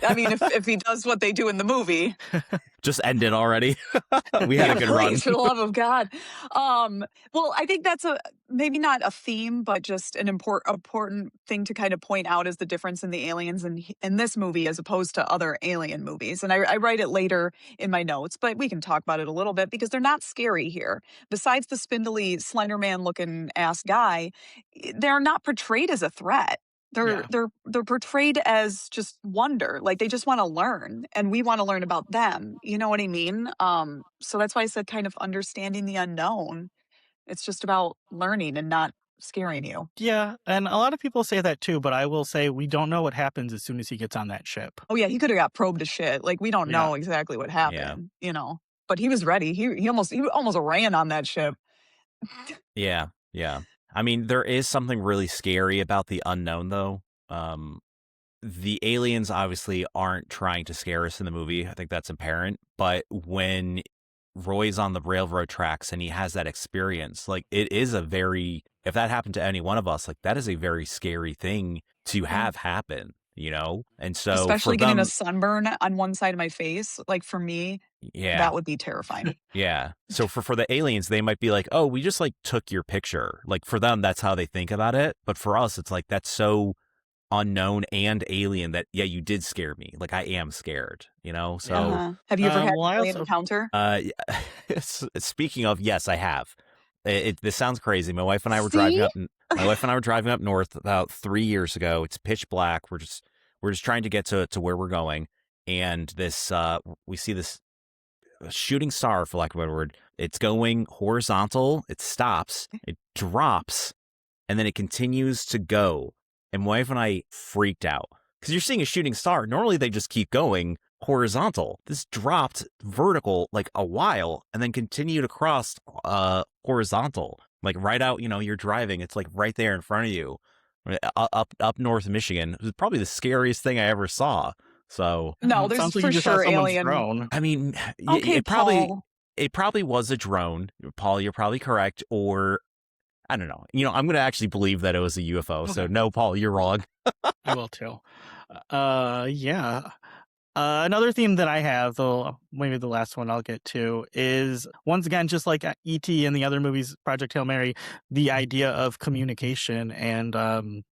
I mean, if he does what they do in the movie, just end it already. We had a good run. For the love of God. Well, I think that's maybe not a theme, but just an important thing to kind of point out is the difference in the aliens in this movie as opposed to other alien movies. And I write it later in my notes, but we can talk about it a little bit because they're not scary here. Besides the spindly Slenderman looking ass guy, they're not portrayed as a threat. They're portrayed as just wonder, like they just want to learn, and we want to learn about them. You know what I mean? So that's why I said kind of understanding the unknown. It's just about learning and not scaring you. Yeah, and a lot of people say that too, but I will say we don't know what happens as soon as he gets on that ship. Oh yeah, he could have got probed to shit. Like we don't know exactly what happened, but he was ready. He almost ran on that ship. Yeah. I mean, there is something really scary about the unknown, though. The aliens obviously aren't trying to scare us in the movie. I think that's apparent. But when Roy's on the railroad tracks and he has that experience, like it is if that happened to any one of us, like that is a very scary thing to have happen, And so especially getting a sunburn on one side of my face, like for me, that would be terrifying. Yeah. So for the aliens, they might be like, oh, we just like took your picture. Like for them, that's how they think about it. But for us, it's like, that's so unknown and alien that, yeah, you did scare me. Like I am scared, So have you ever had an alien encounter? Speaking of, yes, I have. This sounds crazy. My wife and I were driving up north about 3 years ago. It's pitch black. We're just trying to get to where we're going. And we see this shooting star, for lack of a better word. It's going horizontal. It stops. It drops, and then it continues to go. And my wife and I freaked out because you're seeing a shooting star. Normally they just keep going horizontal. This dropped vertical like a while, and then continued across horizontal, like right out. You're driving. It's like right there in front of you, up north Michigan. It was probably the scariest thing I ever saw. So no, there's sounds like for you just sure had alien drone. I mean, okay, it probably was a drone. Paul, you're probably correct. Or I don't know. I'm going to actually believe that it was a UFO. Okay. So no, Paul, you're wrong. I will too. Yeah. Another theme that I have, though maybe the last one I'll get to, is once again, just like E.T. and the other movies, Project Hail Mary, the idea of communication and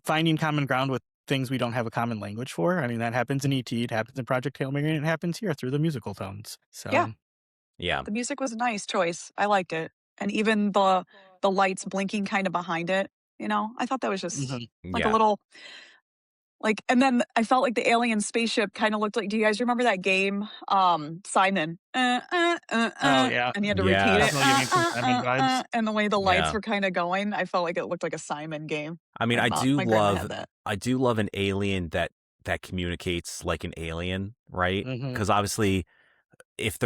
finding common ground with things we don't have a common language for. I mean, that happens in E.T., it happens in Project Hail Mary, and it happens here through the musical tones. So yeah. The music was a nice choice. I liked it. And even the lights blinking kind of behind it, I thought that was just like a little... Like, and then I felt like the alien spaceship kind of looked like, do you guys remember that game? Simon. Oh, yeah. And you had to repeat it. Simon and the way the lights were kind of going, I felt like it looked like a Simon game. I mean, I do love an alien that communicates like an alien, right? Because obviously if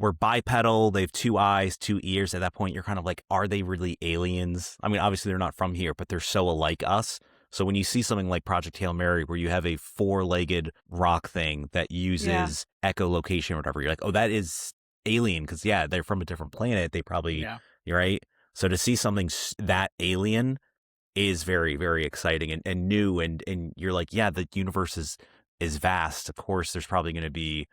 we're bipedal. They have 2 eyes, 2 ears. At that point, you're kind of like, are they really aliens? I mean, obviously they're not from here, but they're so alike us. So when you see something like Project Hail Mary, where you have a 4-legged rock thing that Yeah. uses echolocation or whatever, you're like, oh, that is alien. Because yeah, they're from a different planet. They probably, Yeah. you're right. So to see something that alien is very, very exciting and new. And you're like, yeah, the universe is vast. Of course, there's probably going to be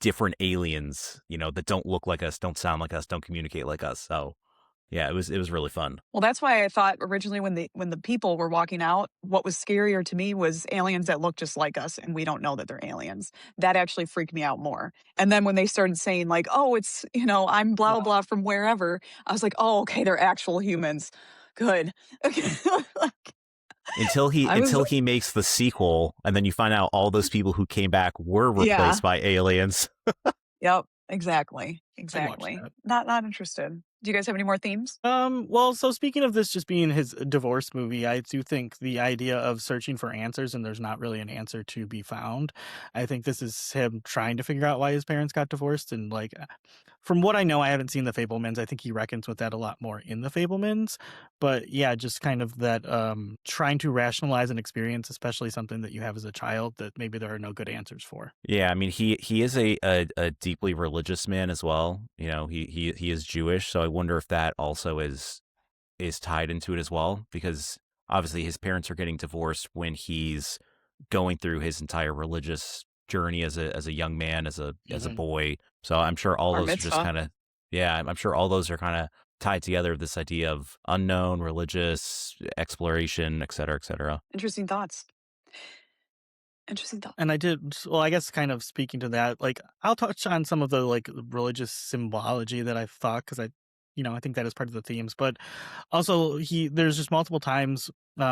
different aliens, that don't look like us, don't sound like us, don't communicate like us. So yeah, it was really fun. Well, that's why I thought originally when the people were walking out, what was scarier to me was aliens that look just like us and we don't know that they're aliens. That actually freaked me out more. And then when they started saying like, "Oh, it's, I'm blah blah blah from wherever," I was like, "Oh, okay, they're actual humans." Good. Until he I was until he makes the sequel, and then you find out all those people who came back were yeah. replaced by aliens. Yep, exactly. I'd watch Exactly. that. Not interested. Do you guys have any more themes? Well, so speaking of this just being his divorce movie, I do think the idea of searching for answers and there's not really an answer to be found. I think this is him trying to figure out why his parents got divorced. And like, from what I know, I haven't seen the Fablemans. I think he reckons with that a lot more in the Fablemans. But yeah, just kind of that trying to rationalize an experience, especially something that you have as a child that maybe there are no good answers for. Yeah, I mean he is a deeply religious man as well. He is Jewish, so I wonder if that also is tied into it as well, because obviously his parents are getting divorced when he's going through his entire religious journey as a young man, as a Mhm. boy. So I'm sure all Bar those are just mitzvah. kind of, yeah, I'm sure all those are kind of tied together, this idea of unknown, religious exploration, et cetera, et cetera. Interesting thoughts. Interesting thought. And well, I guess kind of speaking to that, like I'll touch on some of the like religious symbology that I've thought because I think that is part of the themes. But also, there's just multiple times.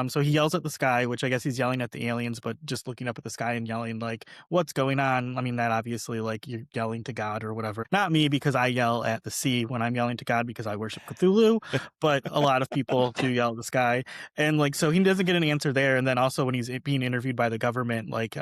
So he yells at the sky, which I guess he's yelling at the aliens, but just looking up at the sky and yelling like, "What's going on?" I mean, that obviously like you're yelling to God or whatever. Not me because I yell at the sea when I'm yelling to God because I worship Cthulhu, but a lot of people do yell at the sky, and like so he doesn't get an answer there. And then also when he's being interviewed by the government, like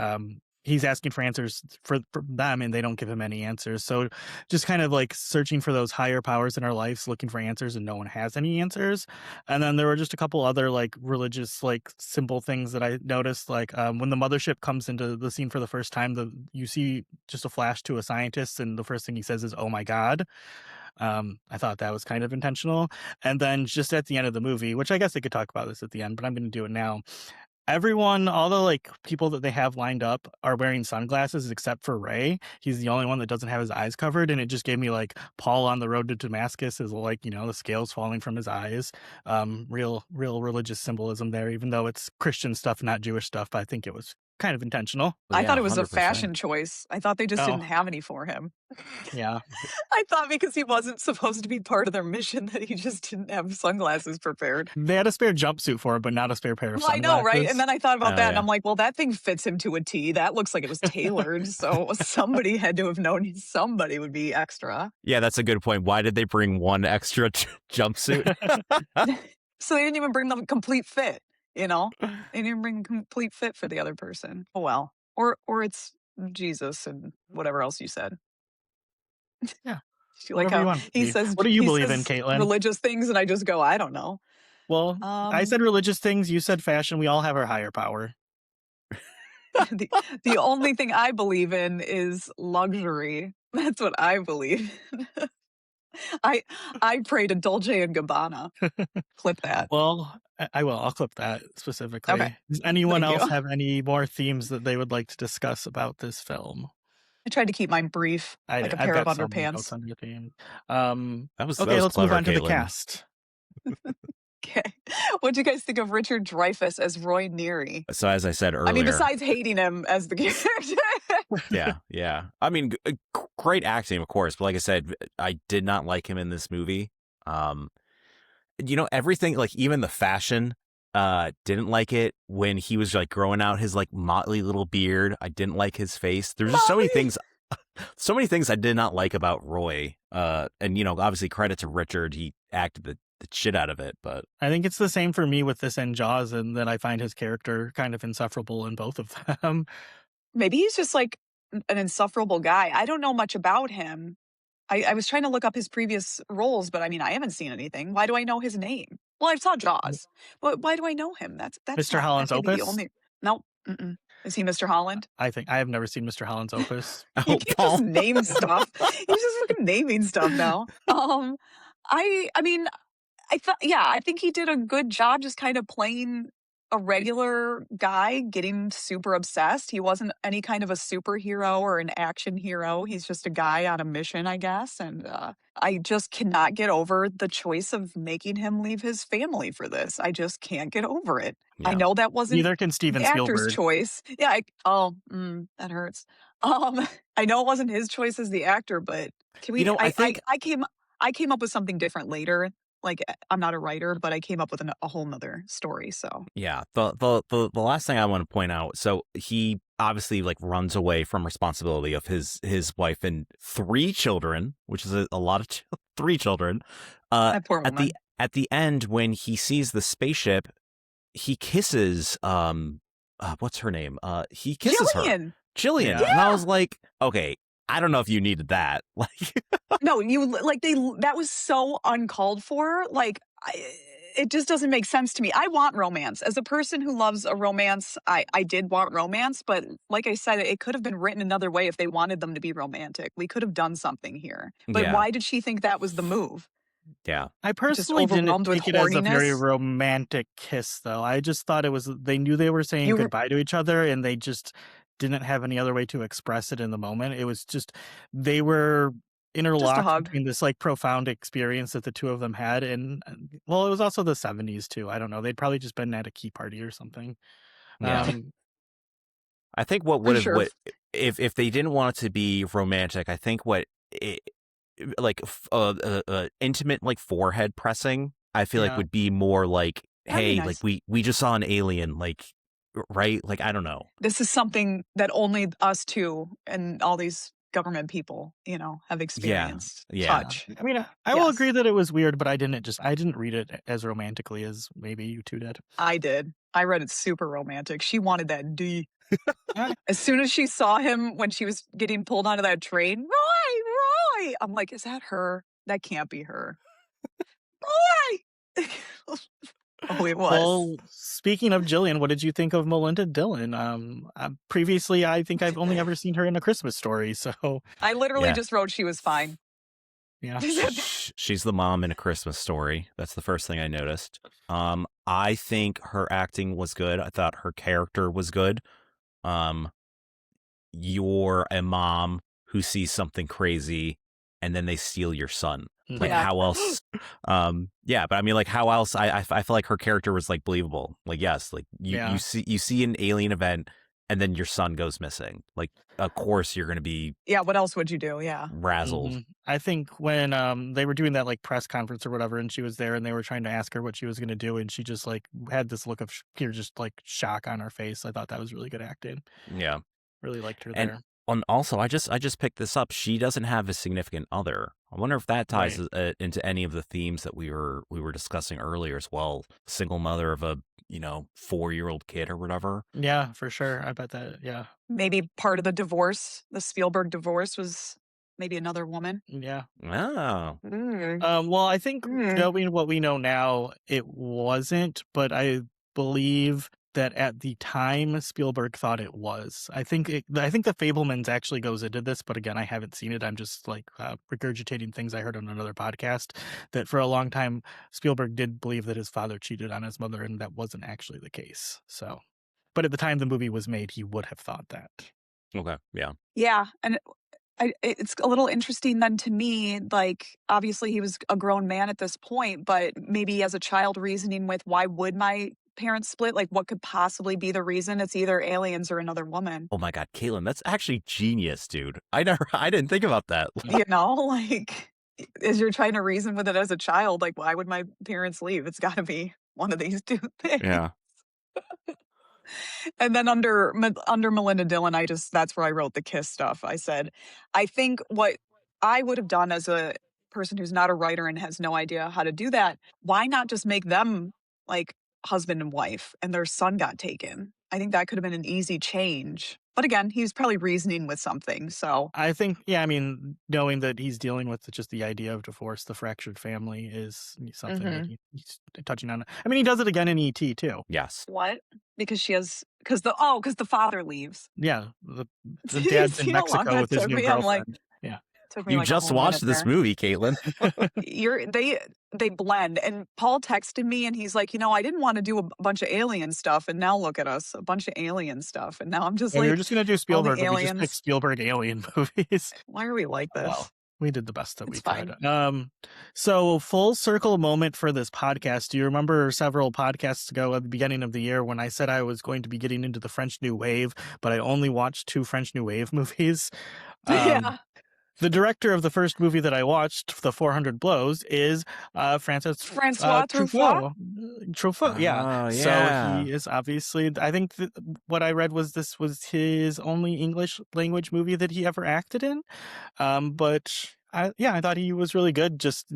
he's asking for answers for them and they don't give him any answers. So just kind of like searching for those higher powers in our lives, looking for answers, and no one has any answers. And then there were just a couple other like religious, like simple things that I noticed, like when the mothership comes into the scene for the first time, you see just a flash to a scientist, and the first thing he says is, "Oh my God." I thought that was kind of intentional. And then just at the end of the movie, which I guess they could talk about this at the end, but I'm going to do it now. Everyone, all the like people that they have lined up are wearing sunglasses except for Ray. He's the only one that doesn't have his eyes covered, and it just gave me like Paul on the road to Damascus is like the scales falling from his eyes. Real religious symbolism there, even though it's Christian stuff, not Jewish stuff. I think it was kind of intentional. Well, I yeah, thought it was a 100%. fashion choice. I thought they just didn't Oh have any for him. yeah, I thought because he wasn't supposed to be part of their mission that he just didn't have sunglasses prepared. they had a spare jumpsuit for him, but not a spare pair of Well, I know, right? And sunglasses. then I thought about Oh that and yeah. I'm like, well, that thing fits him to a T. That looks like it was tailored. So somebody had to have known somebody would be extra. Yeah, that's a good point. Why did they bring one extra jumpsuit? So they didn't even bring the complete fit, you know? They didn't bring a complete fit for the other person. Oh well. Or it's Jesus and whatever else you said. Yeah, You like whatever you how want it to be. What do you he believe in, says Caitlin? religious things and I just go, I don't know. Well, I Um said religious things. You said fashion. We all have our higher power. the the only thing I believe in is luxury. That's what I believe in. I I pray to Dolce and Gabbana. Clip that. Well, I will. I'll clip that Okay. specifically. Does anyone Thank you. else have any more themes that they would like to discuss about this film? I tried to keep mine brief, like a I've pair of got so many notes underpants. on your theme. That Okay, was let's move clever, on to the Caitlin. cast. Okay. What'd you guys think of Richard Dreyfuss as Roy Neary? So as I said I mean, earlier, besides hating him as the character. yeah. I mean, great acting, of course, but like I said, I did not like him in this movie. Um, everything, like even the fashion, didn't like it when he was like growing out his like motley little beard. I didn't like his face. There's just Molly! so many things I did not like about Roy. And obviously credit to Richard, he acted the shit out of it, but I think it's the same for me with this and Jaws, and that I find his character kind of insufferable in both of them. Maybe he's just like an insufferable guy. I don't know much about him. I was trying to look up his previous roles, but I mean, I haven't seen anything. Why do I know his name? Well, I saw Jaws, but why do I know him? Mr. That Holland's can't be the Opus? only. No, mm-mm. Is he Mr. Holland? I think I have never seen Mr. Holland's Opus. You Oh, can't just Paul. name stuff. He's just fucking naming stuff now. I mean, I thought, yeah, I think he did a good job just kind of playing a regular guy getting super obsessed. He wasn't any kind of a superhero or an action hero. He's just a guy on a mission, I guess. And I just cannot get over the choice of making him leave his family for this. I just can't get over it. I Yeah. know that wasn't Neither can Steven the actor's Spielberg. choice. Yeah. That hurts. I know it wasn't his choice as the actor, but can we? I think I came up with something different later. Like, I'm not a writer, but I came up with a whole nother story, so yeah. The last thing I want to point out. So he obviously like runs away from responsibility of his wife and three children, which is a lot of three children. that poor At the woman. end when he sees the spaceship, he kisses what's her name? He kisses her, Jillian! Jillian, Yeah. and I Yeah! was like, okay, I don't know if you needed that. Like, No, that was so uncalled for, like, it just doesn't make sense to me. I want romance. As a person who loves a romance, I did want romance, but like I said, it could have been written another way if they wanted them to be romantic. We could have done something here. But yeah, why did she think that was the move? yeah, I Just personally didn't overwhelmed with take it as a very horniness? romantic kiss, though. I just thought it was they knew they were saying You goodbye to each other, and they just didn't have any other way to express it in the moment. It was just they were just a interlocked hug. between this like profound experience that the two of them had, and well, it was also the 70s too. I don't know. They'd probably just been at a key party or something. yeah. Um, I think what would For have sure. what if they didn't want it to be romantic. I think what it, like intimate like forehead pressing. I feel like yeah. would be more like, That'd be hey, like nice. we just saw an alien, like right, like I don't know. This is something that only us 2 and all these government people, have Yeah, experienced. yeah. Touch. I mean, I will Yes, agree that it was weird, but I didn't read it as romantically as maybe you two did. I did. I read it super romantic. She wanted that D. Ah, As soon as she saw him when she was getting pulled onto that train, "Roy, Roy!" I'm like, "Is that her? That can't be her." "Roy!" Oh, it was. Well, speaking of Jillian, what did you think of Melinda Dillon? Previously, I think I've only ever seen her in A Christmas Story, so I literally Yeah. just wrote she was fine. yeah. She's the mom in A Christmas Story. That's the first thing I noticed. I think her acting was good. I thought her character was good. Um, you're a mom who sees something crazy and then they steal your son. Like Yeah. how else? Yeah, but I mean, like how else? I feel like her character was like believable. Like yes, like Yeah. you see an alien event and then your son goes missing. Like of course you're gonna be Yeah, what else would you do? Yeah. razzled. Mhm. I think when they were doing that like press conference or whatever, and she was there, and they were trying to ask her what she was going to do, and she just like had this look of pure just like shock on her face. I thought that was really good acting. Yeah. Really liked her And there. also, I just picked this up. She doesn't have a significant other. I wonder if that ties Right. into any of the themes that we were discussing earlier as well. Single mother of a 4-year-old kid or whatever. Yeah, for sure. I bet that. Yeah. Maybe part of the divorce, the Spielberg divorce was maybe another woman. Yeah. Oh, Well, I think Mm. knowing what we know now, it wasn't, but I believe that at the time Spielberg thought it was. I think the Fablemans actually goes into this, but again, I haven't seen it. I'm just like regurgitating things I heard on another podcast that for a long time Spielberg did believe that his father cheated on his mother, and that wasn't actually the case. So, but at the time the movie was made, he would have thought that. okay, yeah, Yeah, and it's a little interesting then to me, like, obviously he was a grown man at this point, but maybe as a child reasoning with why would my parents split? Like, what could possibly be the reason? It's either aliens or another woman. Oh my God, Caitlin, that's actually genius, dude. I didn't think about that. Like, as you're trying to reason with it as a child, like, why would my parents leave? It's gotta be one of these 2 things. Yeah, And then under Melinda Dillon, that's where I wrote the kiss stuff. I said, I think what I would have done as a person who's not a writer and has no idea how to do that, why not just make them like husband and wife and their son got taken? I think that could have been an easy change. But again, he was probably reasoning with something. So I think, yeah, I mean, knowing that he's dealing with just the idea of divorce, the fractured family is something that mhm. he's touching on. I mean, he does it again in ET too. Yes. What? Because the father leaves. Yeah, the You dad's in see how long Mexico that with his took new me? I'm like, girlfriend. Yeah. took me You like a just whole minute watched this there. movie, Caitlin. They blend. And Paul texted me and he's like, I didn't want to do a bunch of alien stuff, and now look at us, a bunch of alien stuff. And now I'm just Yeah, we were like, just gonna do all the Spielberg, but we just picked aliens. Spielberg alien movies. Why are we like Oh, well, this? we did the best that It's we could. fine. So full circle moment for this podcast. Do you remember several podcasts ago at the beginning of the year when I said I was going to be getting into the French New Wave, but I only watched 2 French New Wave movies? Um, Yeah. the director of the first movie that I watched, The 400 Blows, is Francis Francois Truffaut? Truffaut. Truffaut, yeah. Oh, So yeah. he is obviously, I think what I read was this was his only English language movie that he ever acted in. But I thought he was really good. Just,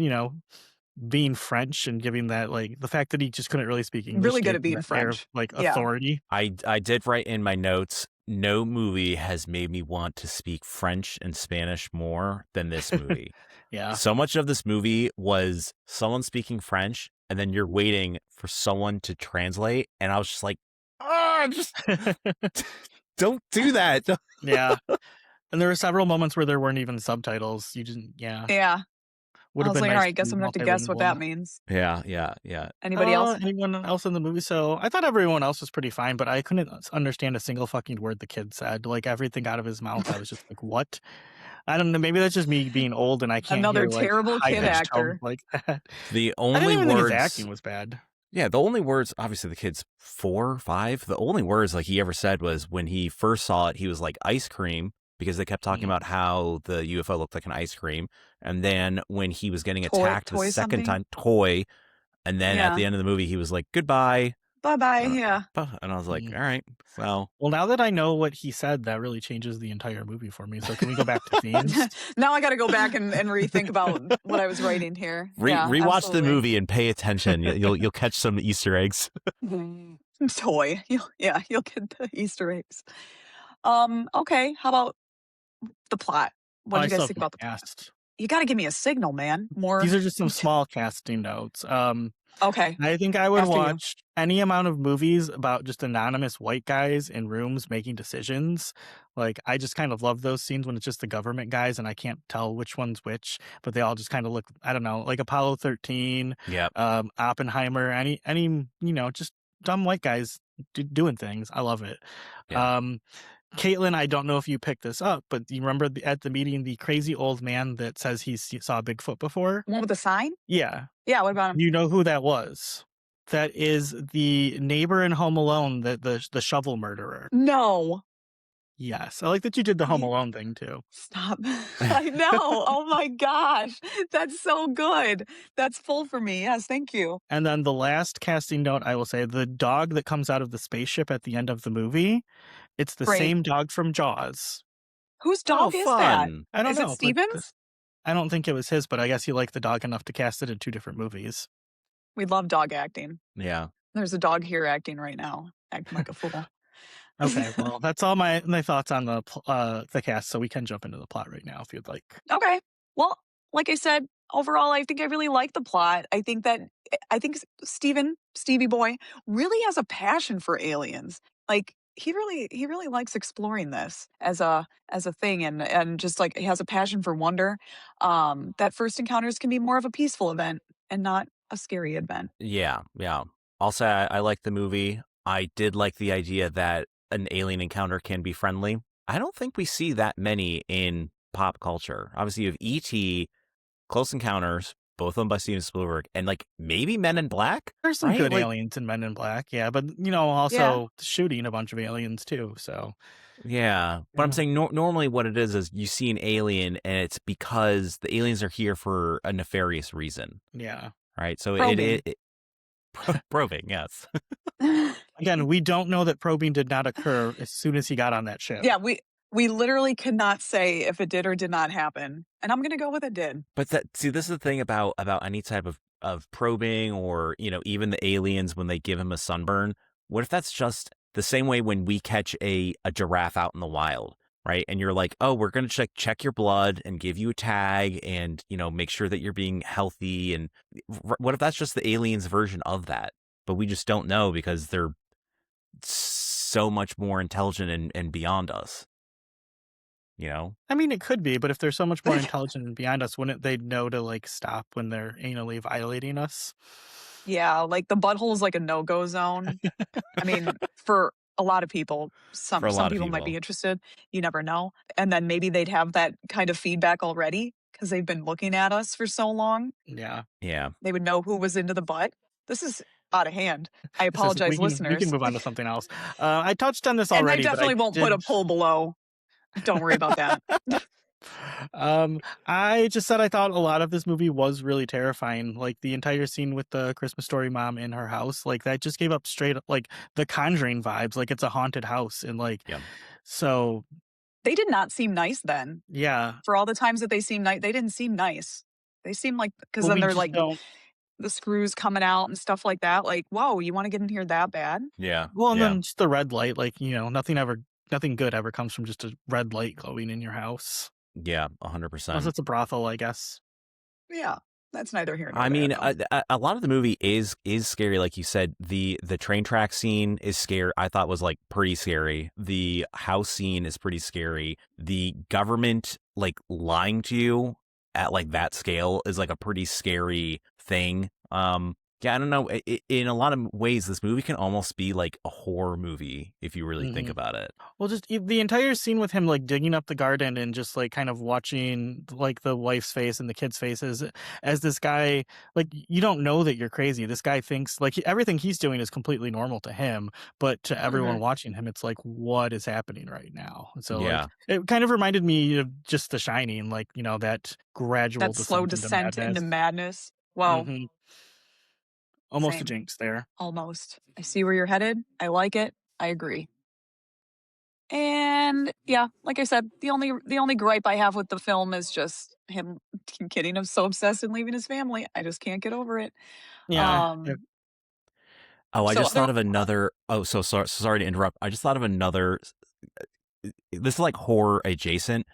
being French and giving that, like, the fact that he just couldn't really speak English Really good gave at him being that air of, French. like, Yeah. authority. I did write in my notes, no movie has made me want to speak French and Spanish more than this movie. Yeah. So much of this movie was someone speaking French, and then you're waiting for someone to translate. And I was just like, just don't do that. Yeah. And there were several moments where there weren't even subtitles. You didn't, Yeah. would I have was been like, all nice right, to guess be I'm gonna have to guess what that multilingual. means. Yeah. Anybody else? Anyone else in the movie? So I thought everyone else was pretty fine, but I couldn't understand a single fucking word the kid said. Like everything out of his mouth, I was just like, what? I don't know. Maybe that's just me being old and I can't Another hear like terrible high kid pitched tones actor. like that. The I didn't only even think his words, acting was bad. yeah, the only words, obviously the kid's 4, 5. The only words like he ever said was when he first saw it, he was like ice cream because they kept talking Mm. about how the UFO looked like an ice cream. And then when he was getting Toy attacked the toy second something? time, toy. And then at Yeah. the end of the movie, he was like, goodbye. Bye-bye, yeah. And I was like, Mm. all right, well. Well, now that I know what he said, that really changes the entire movie for me. So can we go back to themes? Now I gotta go back and rethink about what I was writing here. Yeah, Rewatch the absolutely. movie and pay attention. You'll catch some Easter eggs. Toy. You'll get the Easter eggs. Okay, how about the plot? What Oh, I did you still guys have think my about the plot? cast. You gotta give me a signal, man. More These are just some small casting notes. Okay, I think I would after you. watch any amount of movies about just anonymous white guys in rooms making decisions. Like, I just kind of love those scenes when it's just the government guys and I can't tell which one's which, but they all just kind of look, I don't know, like Apollo 13, Yep. Oppenheimer, any, just dumb white guys doing things. I love it. Yeah. Caitlin, I don't know if you picked this up, but do you remember at the meeting the crazy old man that says he saw Bigfoot before? One with the sign? Yeah. Yeah, what about him? You know who that was? That is the neighbor in Home Alone, the shovel murderer. No. Yes. I like that you did the Home Wait. Alone thing too. Stop. I know. Oh my gosh. That's so good. That's full for me. Yes, thank you. And then the last casting note, I will say, the dog that comes out of the spaceship at the end of the movie, it's the Great. same dog from Jaws. Whose dog is that? fun. I don't Is know. it but Steven's? I don't think it was his, but I guess he liked the dog enough to cast it in 2 different movies. We love dog acting. Yeah. There's a dog here acting right now, acting like a fool. Okay, well, that's all my thoughts on the cast, so we can jump into the plot right now if you'd like. Okay. Well, like I said, overall, I think I really like the plot. I think Stevie Boy, really has a passion for aliens. Like he really likes exploring this as a thing, and just like he has a passion for wonder. That first encounters can be more of a peaceful event and not a scary event. Yeah. I'll say I like the movie. I did like the idea that an alien encounter can be friendly. I don't think we see that many in pop culture. Obviously, you have E.T., Close Encounters, both of them by Steven Spielberg, and like maybe Men in Black. There's some right? good Like, aliens in Men in Black, yeah, but also shooting a bunch of aliens too. So yeah, but I'm Yeah. saying normally what it is you see an alien and it's because the aliens are here for a nefarious reason, yeah. right? So Probing. probing, yes. Again, we don't know that probing did not occur as soon as he got on that ship. Yeah, we literally cannot say if it did or did not happen, and I'm gonna go with it did. But this is the thing about any type of probing or even the aliens when they give him a sunburn. What if that's just the same way when we catch a giraffe out in the wild, right? And you're like, oh, we're going to check your blood and give you a tag and, make sure that you're being healthy. And what if that's just the aliens version of that? But we just don't know because they're so much more intelligent and beyond us, you know? I mean, it could be, but if they're so much more intelligent and beyond us, wouldn't they know to like stop when they're anally violating us? Yeah, like, the butthole is like a no-go zone. I mean, for a lot of people, For a some lot of people might be people. interested, you never know, and then maybe they'd have that kind of feedback already because 'cause they've been looking at us for so long. Yeah. Yeah. They would know who was into the butt. This is out of hand. I This is apologize, we can listeners. move on to something else. I touched on this And I already, but I definitely won't put did a pull below. Don't worry about that. I just said I thought a lot of this movie was really terrifying. Like the entire scene with the Christmas Story mom in her house, like that just gave up straight up like the Conjuring vibes. Like it's a haunted house, and like Yeah. so They did not seem nice then. yeah. For all the times that they seemed nice, they didn't seem nice. They seemed like because Well, then we they're just like don't. the screws coming out and stuff like that. Like, whoa, you want to get in here that bad? Yeah. Well, and Yeah. then just the red light, like nothing good ever comes from just a red light glowing in your house. Yeah. Unless 100%. it's a brothel, I guess. Yeah, that's neither here nor I there, mean, though. a lot of the movie is scary, like you said. The train track scene is scary. I thought was like pretty scary. The house scene is pretty scary. The government like lying to you at like that scale is like a pretty scary thing. Yeah, I don't know. In a lot of ways, this movie can almost be like a horror movie if you really think Mhm. about it. Well, just the entire scene with him like digging up the garden and just like kind of watching like the wife's face and the kids' faces as this guy, like you don't know that you're crazy. This guy thinks like everything he's doing is completely normal to him, but to everyone Mhm. watching him, it's like what is happening right now? So like Yeah, it kind of reminded me of just The Shining, like that gradual That slow descent into descent into madness. madness. Well, Hmm. Almost a same. jinx there. Almost. I see where you're headed. I like it. I agree. And yeah, like I said, the only gripe I have with the film is just him getting him so obsessed and leaving his family. I just can't get over it. Yeah. Um, Oh, I so just other thought of another. Oh, sorry to interrupt. I just thought of another. This is like horror adjacent.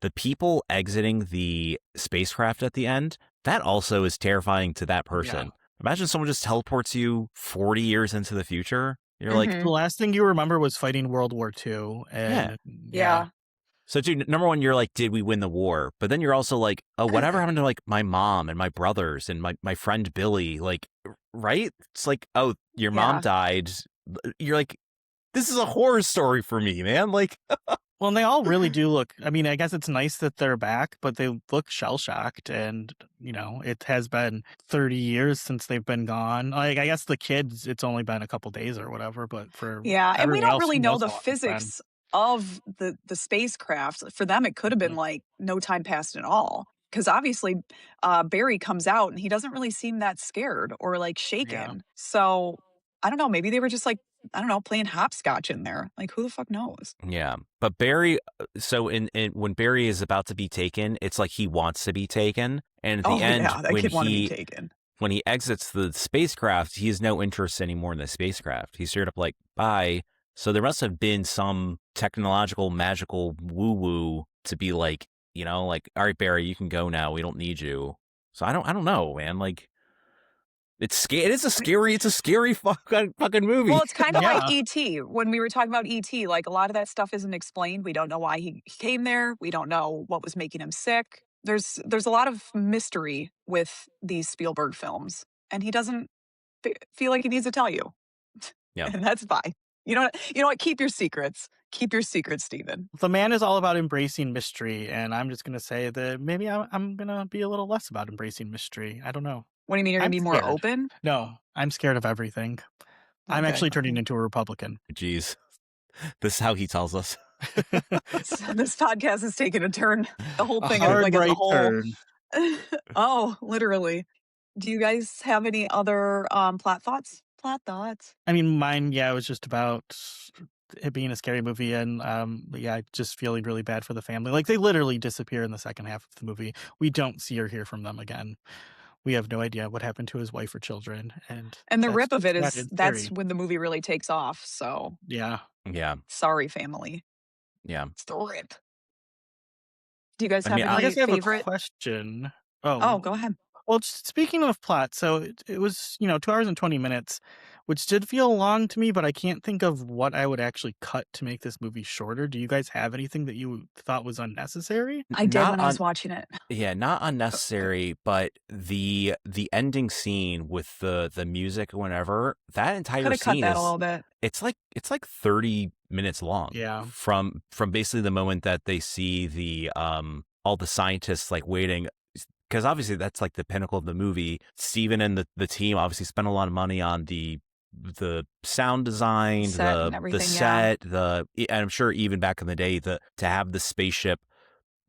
The people exiting the spacecraft at the end, that also is terrifying to that Yeah. person. Imagine someone just teleports you 40 years into the future. You're like, The mhm, last thing you remember was fighting World War II, yeah. and yeah. yeah. So, dude, number one, you're like, did we win the war? But then you're also like, oh, whatever happened to like my mom and my brothers and my friend Billy? Like, right? It's like, oh, your mom Yeah. died. You're like, this is a horror story for me, man. Like, Well, and they all really do look. I mean, I guess it's nice that they're back, but they look shell shocked, and it has been 30 years since they've been gone. Like, I guess the kids, it's only been a couple days or whatever, but for Yeah, and we everyone don't else, really who know knows the how long it's been? physics of the spacecraft. For them, it could have been Mhm. like no time passed at all. Because obviously, Barry comes out and he doesn't really seem that scared or like Yeah. shaken. So I don't know. Maybe they were just like, I don't know, playing hopscotch in there. Like, who the fuck knows? yeah. But Barry, so in when Barry is about to be taken, it's like he wants to be taken. And at the Oh, end, yeah, that kid wanted to be taken. when he exits the spacecraft, he has no interest anymore in the spacecraft. He's straight up like, bye. So there must have been some technological, magical woo woo to be like, like, all right, Barry, you can go now. We don't need you. So I don't know, man. Like, it's scary. It's a scary fucking movie. Well, it's kinda like Yeah. E.T. When we were talking about E.T., like, a lot of that stuff isn't explained. We don't know why he came there. We don't know what was making him sick. There's a lot of mystery with these Spielberg films, and he doesn't feel like he needs to tell you, Yeah. and that's fine. You know what? Keep your secrets. Keep your secrets, Steven. The man is all about embracing mystery, and I'm just gonna say that maybe I'm gonna be a little less about embracing mystery. I don't know. What do you mean you're gonna I'm be more scared. open? No, I'm scared of everything. I'm Okay. actually turning into a Republican. Jeez. This is how he tells us. This podcast is taking a turn. The whole A thing is hard like as a right whole. turn. Oh, literally. Do you guys have any other, plot thoughts? Plot thoughts? I mean, mine, yeah, was just about it being a scary movie, and yeah, just feeling really bad for the family. Like they literally disappear in the second half of the movie. We don't see or hear from them again. we have no idea what happened to his wife or children, and And the that's rip of it that is is that's scary. when the movie really takes off, so Yeah. Yeah. sorry, family. Yeah. It's the rip. Do you guys I have mean, I any guess I have a favorite. question. Oh, Oh, go ahead. well, speaking of plot, so it was, 2 hours and 20 minutes, which did feel long to me, but I can't think of what I would actually cut to make this movie shorter. Do you guys have anything that you thought was unnecessary? I did not when I was on watching it. Yeah, not unnecessary, but the ending scene with the music or whatever, that entire Coulda cut scene that a is little bit. it's like 30 minutes long Yeah. from basically the moment that they see the all the scientists like waiting, because obviously that's like the pinnacle of the movie. Steven and the team obviously spent a lot of money on the sound design, Set and the everything, yeah. set, and I'm sure even back in the day, to have the spaceship,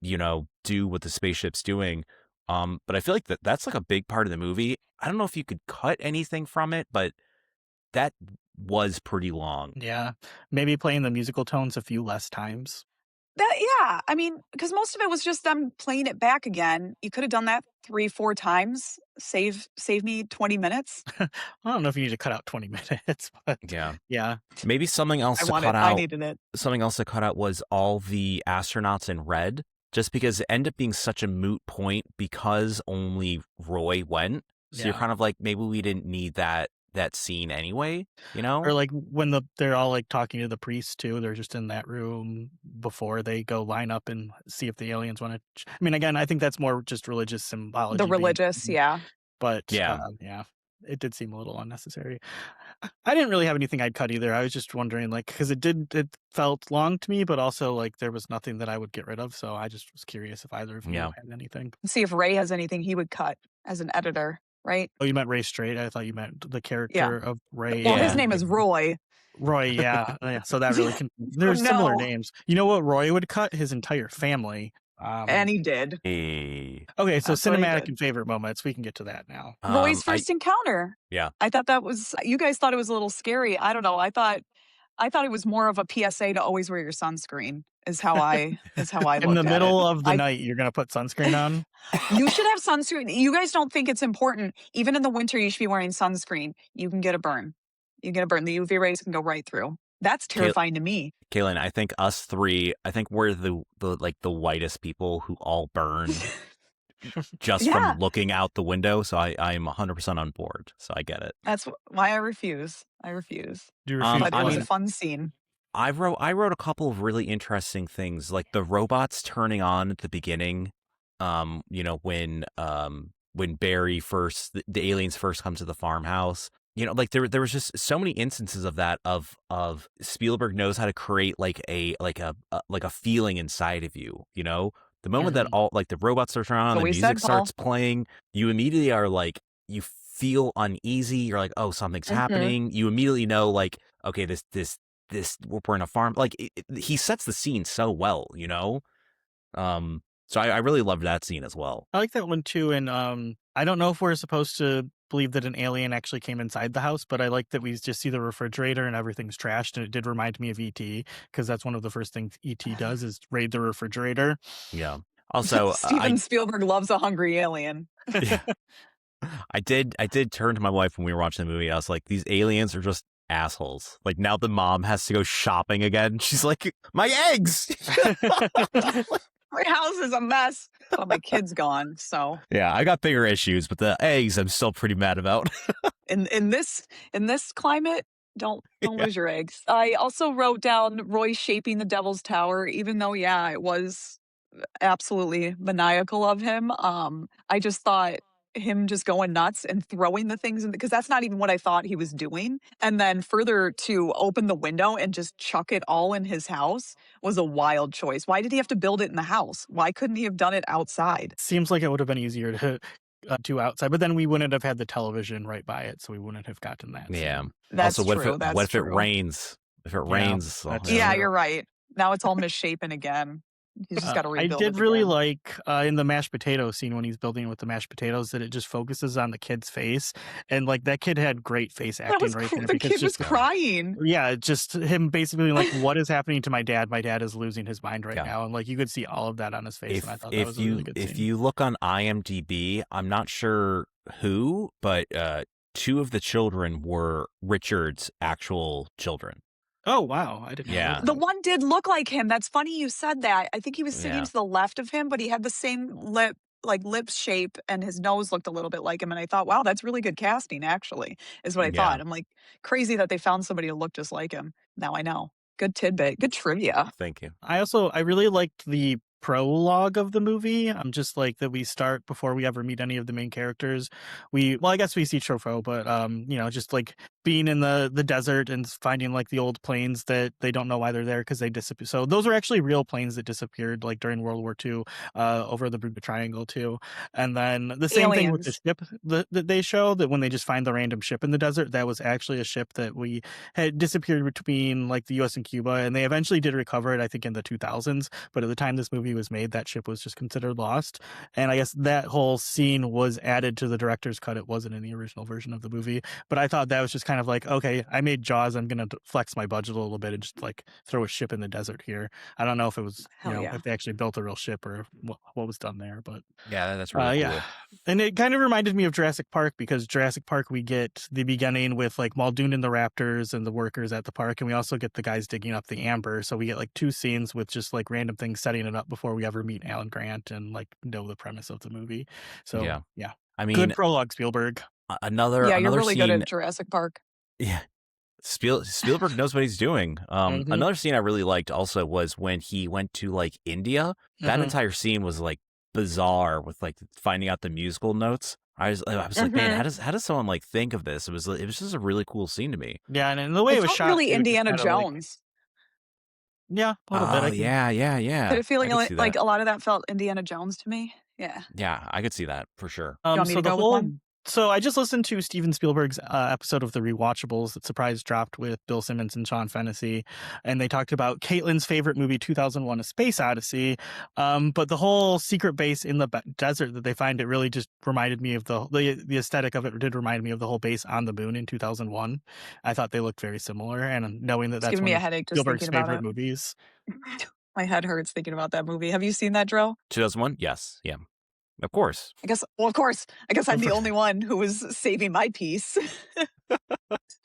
do what the spaceship's doing. But I feel like that's like a big part of the movie. I don't know if you could cut anything from it, but that was pretty long. Yeah. Maybe playing the musical tones a few less times. That yeah, I mean, because most of it was just them playing it back again. You coulda done that 3, 4 times, save me 20 minutes. I don't know if you need to cut out 20 minutes, but Yeah. yeah. Maybe something else to cut I out. needed it. Something else to cut out was all the astronauts in red, just because it ended up being such a moot point because only Roy went. So you're Yeah. kind of like, maybe we didn't need that scene anyway, you know? Or like when they're all like talking to the priest too, they're just in that room before they go line up and see if the aliens want to. I mean, again, I think that's more just religious The symbology being, religious, yeah. but Yeah. yeah, it did seem a little unnecessary. I didn't really have anything I'd cut either. I was just wondering, like, because it felt long to me, but also like there was nothing that I would get rid of. So I just was curious if either of you Yeah. had anything. See if Ray has anything he would cut as an editor, right? Oh, you meant Ray Straight? I thought you meant the Yeah. character of Ray. Well, his Yeah. name is Roy. Roy, yeah. Yeah, so that really So there's similar no. names. You know what Roy would cut? His entire family. And he did. Hey. Okay, so That's what he cinematic did. and favorite moments. We can get to that now. Roy's first encounter. Yeah. I thought that was you guys thought it was a little scary. I don't know. I thought it was more of a PSA to always wear your sunscreen is how I In the looked at it. middle of the night, you're gonna put sunscreen on? You should have sunscreen. You guys don't think it's important. Even in the winter, you should be wearing sunscreen. You can get a burn. You get a burn. The UV rays can go right through. That's terrifying to me. Kaylin, I think us three, I think we're the like the whitest people who all burn just Yeah. from looking out the window. So I'm 100% on board. So I get it. That's why I refuse. I refuse. Do you Um, refuse But I it was mean- a fun scene. I wrote a couple of really interesting things, like the robots turning on at the beginning. When Barry first, the aliens first come to the farmhouse. Like there was just so many instances of that of Spielberg knows how to create like a feeling inside of you. The moment that all like the robots start turning on, the Always music said, Paul. starts playing, you immediately are like, you feel uneasy. You're like, oh, something's Mhm. happening. You immediately know, like, okay, this we're in a farm. Like he sets the scene so well, So I really loved that scene as well. I like that one too, and I don't know if we're supposed to believe that an alien actually came inside the house, but I like that we just see the refrigerator and everything's trashed, and it did remind me of E.T., because that's one of the first things E.T. does is raid the refrigerator. Yeah. Also, Steven Spielberg loves a hungry alien. I did turn to my wife when we were watching the movie. I was like, these aliens are just assholes. Like, now the mom has to go shopping again. She's like, my eggs. My house is a mess. But my kid's gone. So Yeah, I got bigger issues, but the eggs I'm still pretty mad about. in this climate, don't lose your eggs. I also wrote down Roy shaping the Devil's Tower, even though it was absolutely maniacal of him. I just thought him just going nuts and throwing the things in because that's not even what I thought he was doing. And then further to open the window and just chuck it all in his house was a wild choice. Why did he have to build it in the house? Why couldn't he have done it outside? Seems like it would have been easier to do outside, but then we wouldn't have had the television right by it, so we wouldn't have gotten that. Yeah. That's Also, what true. if it rains? If it rains, that's well, Yeah, true. you're right. Now it's all misshapen again. He's just got to I rebuild did it really again. like in the mashed potato scene when he's building with the mashed potatoes that it just focuses on the kid's face, and like that kid had great face That acting was right there the because kid was just crying. yeah, just him basically like, what is happening to my dad? My dad is losing his mind right Yeah. now, and like you could see all of that on his face, and I thought that If was a really good if scene. you look on IMDb, I'm not sure who, but two of the children were Richard's actual children. Oh, wow. I didn't know Yeah. The that. one did look like him. That's funny you said that. I think he was sitting Yeah. to the left of him, but he had the same lips shape, and his nose looked a little bit like him. And I thought, wow, that's really good casting, actually, is what I Yeah. thought. I'm like, crazy that they found somebody to look just like him. Now I know. Good tidbit. Good trivia. Thank you. I really liked the prologue of the movie. I'm just like that we start before we ever meet any of the main characters. I guess we see Trofeo, but just like being in the desert and finding like the old planes that they don't know why they're there because they disappear. So those are actually real planes that disappeared like during World War II over the Bermuda Triangle too. And then the same thing with the Aliens. ship that they show, that when they just find the random ship in the desert, that was actually a ship that we had disappeared between like the US and Cuba, and they eventually did recover it, I think, in the 2000s. But at the time this movie was made, that ship was just considered lost. And I guess that whole scene was added to the director's cut. It wasn't in the original version of the movie. But I thought that was just kind of like, okay, I made Jaws, I'm going to flex my budget a little bit and just like throw a ship in the desert here. I don't know if it was, Hell yeah. if they actually built a real ship or what was done there. But Yeah, that's really cool. yeah. And it kind of reminded me of Jurassic Park, because Jurassic Park, we get the beginning with like Muldoon and the raptors and the workers at the park. And we also get the guys digging up the amber. So we get like two scenes with just like random things setting it up before we ever meet Alan Grant and like know the premise of the movie. So yeah. I Good mean, prologue, Spielberg. another Yeah, you're really good scene. at Jurassic Park. Yeah. Spielberg knows what he's doing. Mhm. Another scene I really liked also was when he went to like India. That Mhm. entire scene was like bizarre with like finding out the musical notes. I was like, man, Mhm. how does someone like think of this? It was just a really cool scene to me. Yeah, and the way it It was felt shot, really too, just Indiana kinda like, Jones. yeah, a little bit. Oh I can yeah, yeah, Had yeah. a feeling I could see like that. a lot of that felt Indiana Jones to me. Yeah. Yeah, I could see that for sure. You want me So to go with one? so I just listened to Steven Spielberg's episode of The Rewatchables that Surprise dropped with Bill Simmons and Sean Fennessy, and they talked about Caitlin's favorite movie, 2001: A Space Odyssey. But the whole secret base in the desert that they find, it really just reminded me of the aesthetic of it. Did remind me of the whole base on the moon in 2001. I thought they looked very similar, and knowing that It's that's giving one me a of headache just Spielberg's thinking about favorite it. movies. My head hurts thinking about that movie. Have you seen that, Dro? 2001? Yes, yeah, of course. Of course. I guess I'm the only one who was saving my peace.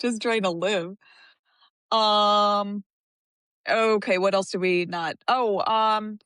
Just trying to live. Um, okay, what else do we not? Do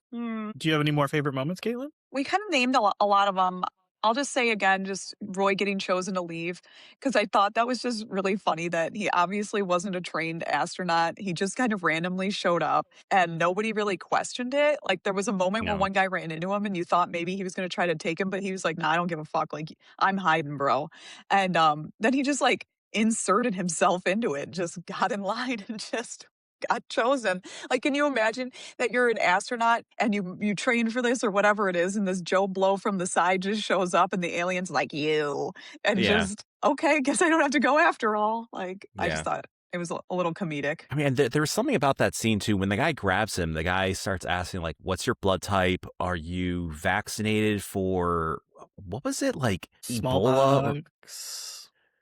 you have any more favorite moments, Caitlin? We kind of named a lot of them. I'll just say again, just Roy getting chosen to leave, because I thought that was just really funny that he obviously wasn't a trained astronaut. He just kind of randomly showed up and nobody really questioned it. Like there was a moment where No. one guy ran into him and you thought maybe he was going to try to take him, but he was like, "Nah, I don't give a fuck. Like I'm hiding, bro." And then he just like inserted himself into it, just got in line and just got chosen. Like, can you imagine that you're an astronaut and you train for this or whatever it is, and this Joe Blow from the side just shows up and the alien's like you, and Yeah, just okay, guess I don't have to go after all. Like, I yeah. just thought it was a little comedic. I mean, and there was something about that scene too. When the guy grabs him, the guy starts asking like, "What's your blood type? Are you vaccinated for what was it like Ebola?" Or Smallpox.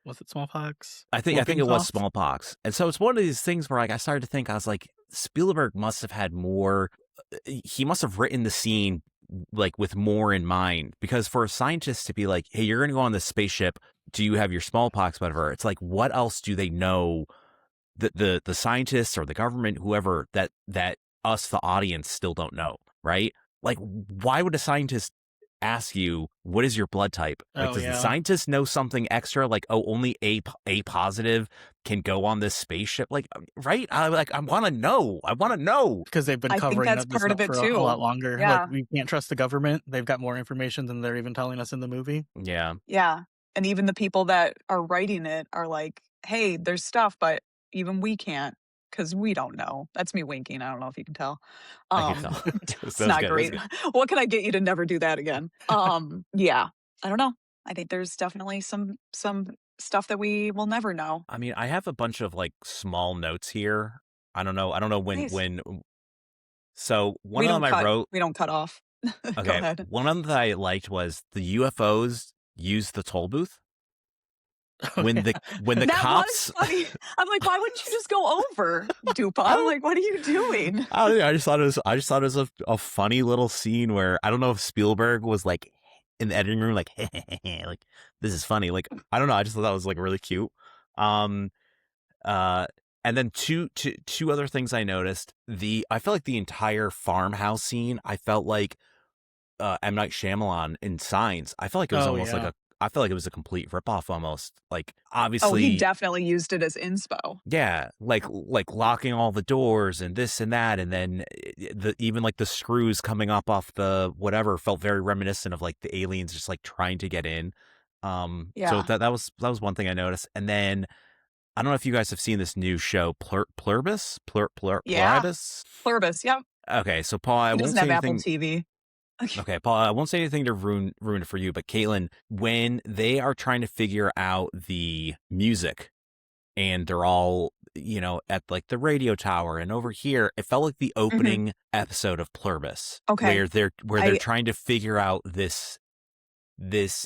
Was it smallpox? I think Whooping it was cough? smallpox. And so it's one of these things where like I started to think, I was like, Spielberg must have had more. He must have written the scene like with more in mind, because for a scientist to be like, "Hey, you're going to go on this spaceship. Do you have your smallpox, whatever?" It's like, what else do they know? The scientists or the government, whoever, that us, the audience, still don't know, right? Like, why would a scientist ask you what is your blood type? Like, Oh, does the yeah. scientist know something extra? Like, oh, only A positive can go on this spaceship? Like, right? I want to know. I want to know. Because they've been I think covering that's this part up of it for a lot too. longer. Like, Yeah, we can't trust the government. They've got more information than they're even telling us in the movie. Yeah, yeah. And even the people that are writing it are like, "Hey, there's stuff, but even we can't because we don't know." That's me winking. I don't know if you can tell. I can tell. Um, That it's was not good. That was great. good. What can I get you to never do that again? Yeah. I don't know. I think there's definitely some stuff that we will never know. I mean, I have a bunch of like small notes here. I don't know. I don't know Nice. when. So one We of don't them I cut. wrote. We don't cut off. Go Okay, ahead. one of them that I liked was the UFOs use the toll booth Oh, when yeah. the That was cops. funny. I'm like, why wouldn't you just go over, Dupa? I I'm don't. like, what are you doing? I just thought it was. I just thought it was a funny little scene where I don't know if Spielberg was like in the editing room, like, like this is funny. Like, I don't know. I just thought that was like really cute. Um, uh, and then two other things I noticed. I felt like the entire farmhouse scene. I felt like M. Night Shyamalan in Signs. I felt like it was Oh almost like yeah. a. I felt like it was a complete ripoff almost. Like Oh, he obviously, definitely used it as inspo. yeah, like locking all the doors and this and that, and then even like the screws coming up off the whatever felt very reminiscent of like the aliens just like trying to get in. So Yeah. that was one thing I noticed, and then I don't know if you guys have seen this new show Yeah. Pluribus. Pluribus, yep. Okay, so Paul, I He won't doesn't say have Apple anything. TV. Okay, Paul, I won't say anything to ruin it for you, but Caitlin, when they are trying to figure out the music and they're all, at like the radio tower and over here, it felt like the Mhm. opening episode of Pluribus Okay. where they're I trying to figure out this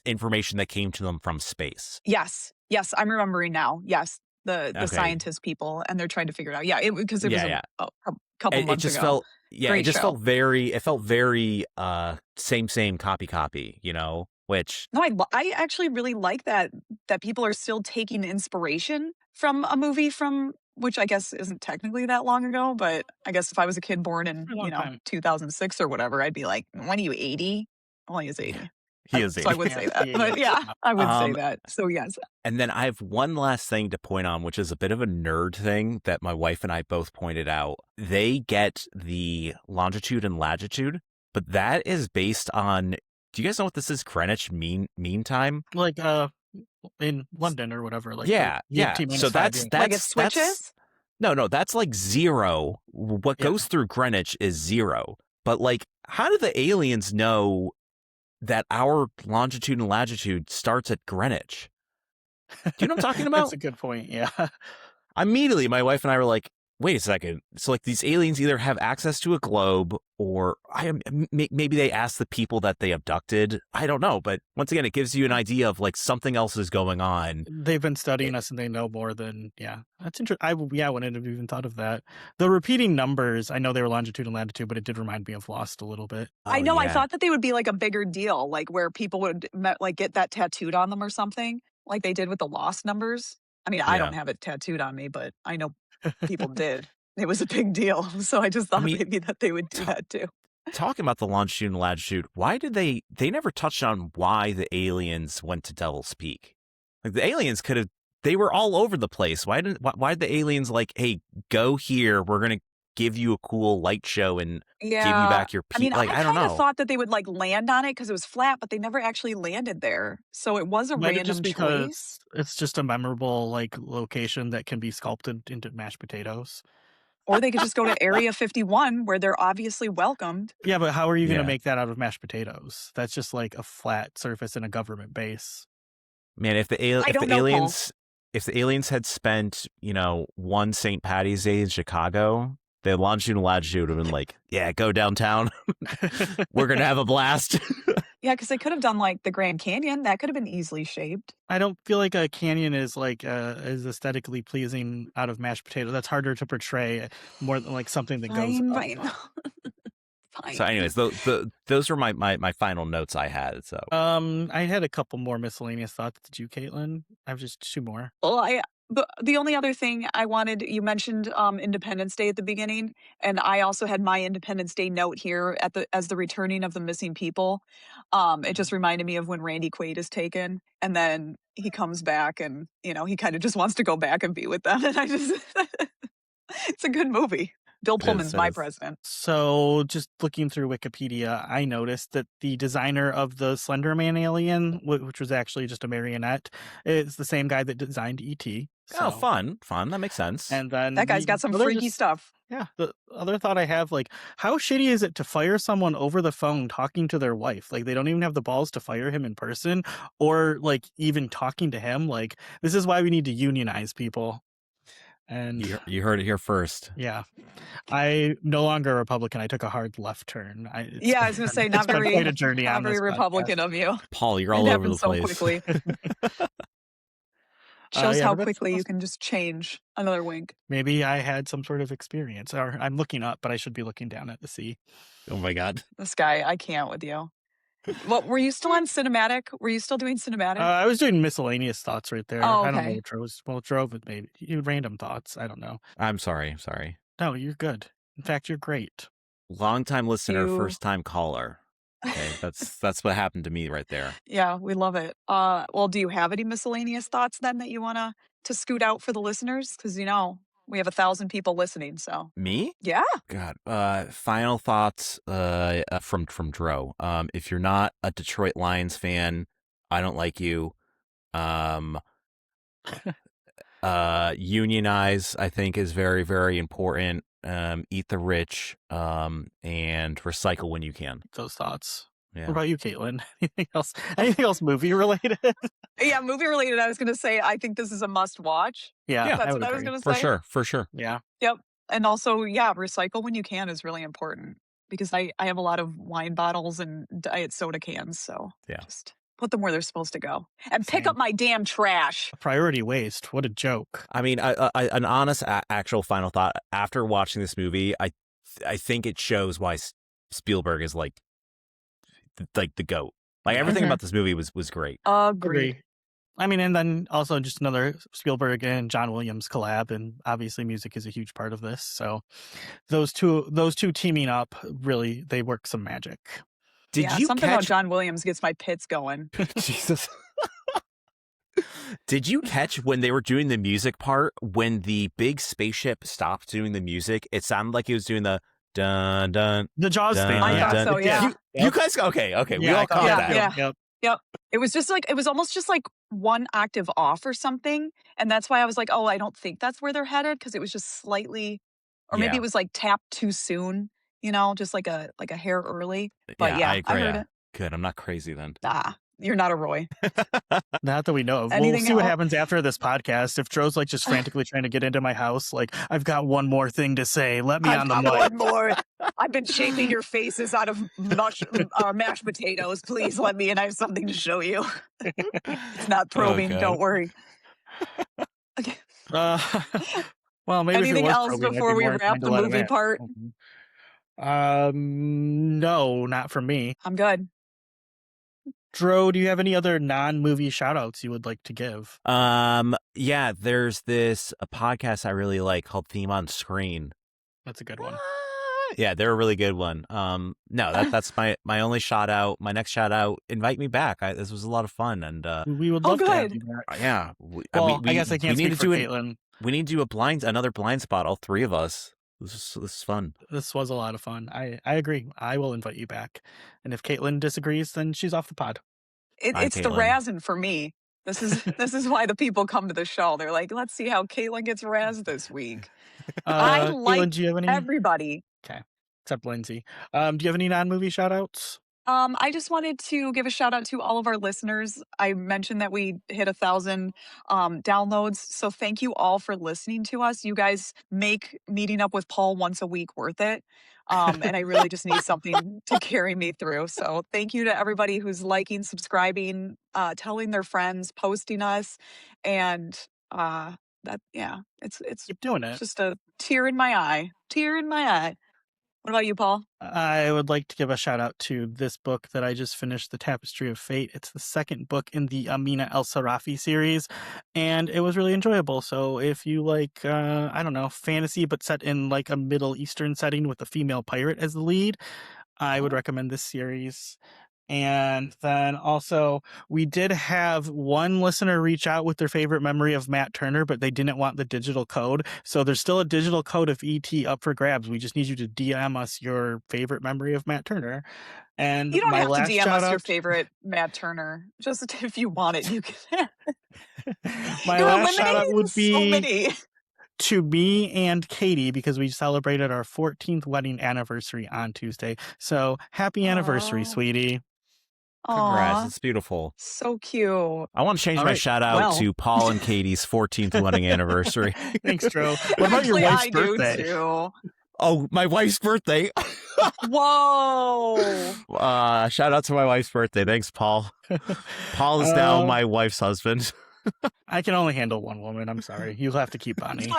information that came to them from space. Yes. Yes, I'm remembering now. Yes. The Okay. scientist people, and they're trying to figure it out. Yeah, because it was Yeah, yeah. a couple It months just ago. felt yeah, Great show. it felt very same copy, which No, I actually really like that people are still taking inspiration from a movie from which I guess isn't technically that long ago, but I guess if I was a kid born in, For a long time. 2006 or whatever, I'd be like, "When are you 80?" Well, he is yeah, 80. he is So I 80. would Yeah, say that. yeah, But yeah. yeah, I would say Um that. So yes. and then I have one last thing to point on, which is a bit of a nerd thing that my wife and I both pointed out. They get the longitude and latitude, but that is based on, do you guys know what this is? Greenwich mean time? Like in London or whatever, like the Yeah, you have yeah. T So minus five. that's Yeah. Like it that's switches? no, that's like zero. What Yeah. goes through Greenwich is zero. But like, how do the aliens know that our longitude and latitude starts at Greenwich? Do you know what I'm talking That's about? a good point. Yeah. Immediately, my wife and I were like, wait a second. So like these aliens either have access to a globe or maybe they asked the people that they abducted. I don't know. But once again, it gives you an idea of like something else is going on. They've been studying us and they know more than, yeah. That's interesting. I wouldn't have even thought of that. The repeating numbers, I know they were longitude and latitude, but it did remind me of Lost a little bit. I Oh, know, I yeah. thought that they would be like a bigger deal, like where people would like get that tattooed on them or something, like they did with the lost numbers. I mean, I don't Yeah. have it tattooed on me, but I know people did. It was a big deal. So I just I thought mean, maybe that they would do ta that too. talking about the longitude and latitude, why did they never touched on why the aliens went to Devil's Peak? Like the aliens could have, they were all over the place. Why did the aliens like, hey, go here, we're gonna give you a cool light show and give you Yeah. back your I mean, like, I I don't kind of know. thought that they would like land on it because it was flat, but they never actually landed there. So it was a Might have just random choice. because it's just a memorable like location that can be sculpted into mashed potatoes. Or they could just go to Area 51 where they're obviously welcomed. Yeah, but how are you going to Yeah. make that out of mashed potatoes? That's just like a flat surface in a government base. Man, I don't know, Paul. if the aliens had spent, one St. Patty's Day in Chicago, the longitude and latitude would have been like, yeah, go downtown. We're gonna have a blast. Yeah, because they could have done like the Grand Canyon. That could have been easily shaped. I don't feel like a canyon is like is aesthetically pleasing out of mashed potato. That's harder to portray more than like something that goes Fine, up. fine. So, Fine. anyways, those were my final notes I had. So, I had a couple more miscellaneous thoughts. Did you, Caitlin? I have just two more. Well, the only other thing I wanted, you mentioned Independence Day at the beginning, and I also had my Independence Day note here at the as the returning of the missing people. It just reminded me of when Randy Quaid is taken, and then he comes back, and he kind of just wants to go back and be with them, and I just, it's a good movie. Bill it is. Pullman's my president. So, just looking through Wikipedia, I noticed that the designer of the Slender Man alien, which was actually just a marionette, is the same guy that designed E.T. Oh, So, fun. That makes sense. and then That guy's got some freaky stuff. yeah, the other thought I have, like, how shitty is it to fire someone over the phone talking to their wife? Like, they don't even have the balls to fire him in person or, like, even talking to him. Like, this is why we need to unionize people. And You heard it here first. yeah, I no longer a Republican. I took a hard left turn. Yeah, I was gonna say It's not been very, quite a journey not on very this Republican podcast. of you. Paul, you're It all over the happened so place. quickly. Shows Yeah, how but that's quickly you can just change. Another wink. maybe I had some sort of experience, or I'm looking up, but I should be looking down at the sea. Oh my God. This guy, I can't with you. What were you still on cinematic? Were you still doing cinematic? I was doing miscellaneous thoughts right there. Oh, I don't know okay. what drove it. Maybe random thoughts. I don't know. I'm sorry. I'm sorry. No, you're good. In fact, you're great. Long-time listener, You first-time caller. Okay, that's what happened to me right there. Yeah, we love it. Well, do you have any miscellaneous thoughts then that you wanna to scoot out for the listeners? Because we have 1,000 people listening, so Me? yeah. God. Final thoughts from Dro. If you're not a Detroit Lions fan, I don't like you. Unionize, I think, is very, very important. Eat the rich, and recycle when you can. Those thoughts. Yeah. What about you, Caitlin? Anything else? Anything else movie related? Yeah, movie related, I was gonna say, I think this is a must watch. Yeah, Yeah, I That's would what I was agree. gonna For say. sure, for sure. Yeah. Yep. And also, yeah, recycle when you can is really important because I have a lot of wine bottles and diet soda cans, so Yeah. just put them where they're supposed to go. And pick Same. up my damn trash. Priority waste. What a joke. I mean, an honest, actual final thought after watching this movie, I think it shows why Spielberg is like the GOAT. Like everything Mhm. about this movie was great. Agreed. Agree. I mean, and then also just another Spielberg and John Williams collab, and obviously music is a huge part of this. So those two teaming up, really, they work some magic. Did Yeah, you something about catch? John Williams gets my pits going. Jesus. Did you catch when they were doing the music part, when the big spaceship stopped doing the music? It sounded like he was doing the dun dun The Jaws dun. thing. I Yeah. thought so, It did. yeah. You guys, okay. We Yeah, all I caught caught Yeah, that. it. yeah. Yep. Yep. It was almost just like one octave off or something. And that's why I was like, oh, I don't think that's where they're headed because it was just slightly, or maybe Yeah, it was like tapped too soon, just like a hair early. But yeah, I yeah, I agree. heard Yeah. it. Good. I'm not crazy then. Ah, you're not a Roy. Not that we know of. We'll Anything see what else? happens after this podcast. If Dro's like just frantically trying to get into my house, like, I've got one more thing to say. Let me I've on the got mic. one more. I've been shaping your faces out of mashed potatoes. Please let me in. I have something to show you. It's not probing. God. Don't worry. Okay. Uh, well, maybe if it Anything was else probing, I'd before be we more wrap inclined to the let him movie in. part? No, not for me. I'm good. Dro, do you have any other non-movie shout-outs you would like to give? Yeah, there's this a podcast I really like called Theme on Screen. That's a good one. Yeah, they're a really good one. No, that's my only shout out. My next shout out, invite me back. This was a lot of fun, and We would Oh, love to have good. you back. yeah, Well, I guess I can't we need speak to for do Caitlin. we need to do another blind spot, all three of us. This is fun. This was a lot of fun. I agree. I will invite you back. And if Caitlin disagrees, then she's off the pod. Hi, It's the Caitlin. razzing for me. This is why the people come to the show. They're like, let's see how Caitlin gets razzed this week. I Caitlin, like do you have any? everybody. Okay, except Lindsay. Do you have any non-movie shout-outs? I just wanted to give a shout out to all of our listeners. I mentioned that we hit 1,000 downloads. So thank you all for listening to us. You guys make meeting up with Paul once a week worth it. And I really just need something to carry me through. So thank you to everybody who's liking, subscribing, telling their friends, posting us. And it's Keep doing it. just a tear in my eye. Tear in my eye. What about you, Paul? I would like to give a shout out to this book that I just finished, The Tapestry of Fate. It's the second book in the Amina El Sarafi series, and it was really enjoyable. So if you like, I don't know, fantasy, but set in like a Middle Eastern setting with a female pirate as the lead, I would recommend this series. And then also, we did have one listener reach out with their favorite memory of Matt Turner, but they didn't want the digital code. So there's still a digital code of ET up for grabs. We just need you to DM us your favorite memory of Matt Turner. And You don't my have to last DM shout us your out, favorite Matt Turner. Just if you want it, you can. my You're last shout out eliminating would so be many. to me and Katie, because we celebrated our 14th wedding anniversary on Tuesday. So happy anniversary, Oh, sweetie. Congrats, aw, it's beautiful. so cute. I want to change All my right. shout out Well, to Paul and Katie's 14th wedding anniversary. Thanks, Dro. What about your actually, wife's I do birthday? too. Oh, my wife's birthday. Whoa. Shout out to my wife's birthday. Thanks, Paul. Paul is now my wife's husband. I can only handle one woman. I'm sorry. You'll have to keep Bonnie.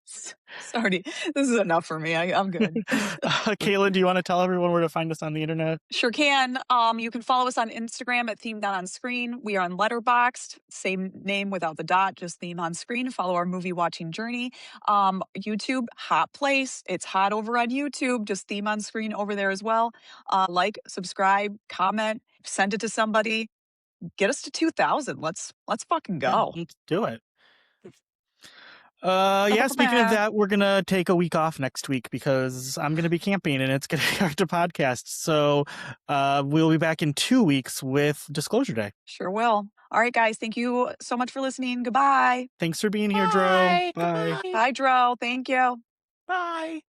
Sorry, this is enough for me. I'm good. Caitlin, do you want to tell everyone where to find us on the internet? Sure can. You can follow us on Instagram at Theme Not on Screen. We are on Letterboxd, same name without the dot, just Theme on Screen. Follow our movie watching journey. YouTube, hot place. It's hot over on YouTube. Just Theme on Screen over there as well. Like, subscribe, comment, send it to somebody. Get us to 2,000. Let's fucking Yeah, go. let's do it. Yeah, speaking of that, we're gonna take a week off next week because I'm gonna be camping and it's gonna be hard to podcast. So we'll be back in 2 weeks with Disclosure Day. Sure will. All right, guys. Thank you so much for listening. Goodbye. Thanks for being here, Dro. Bye. Bye. Goodbye. Bye, Dro. Thank you. Bye.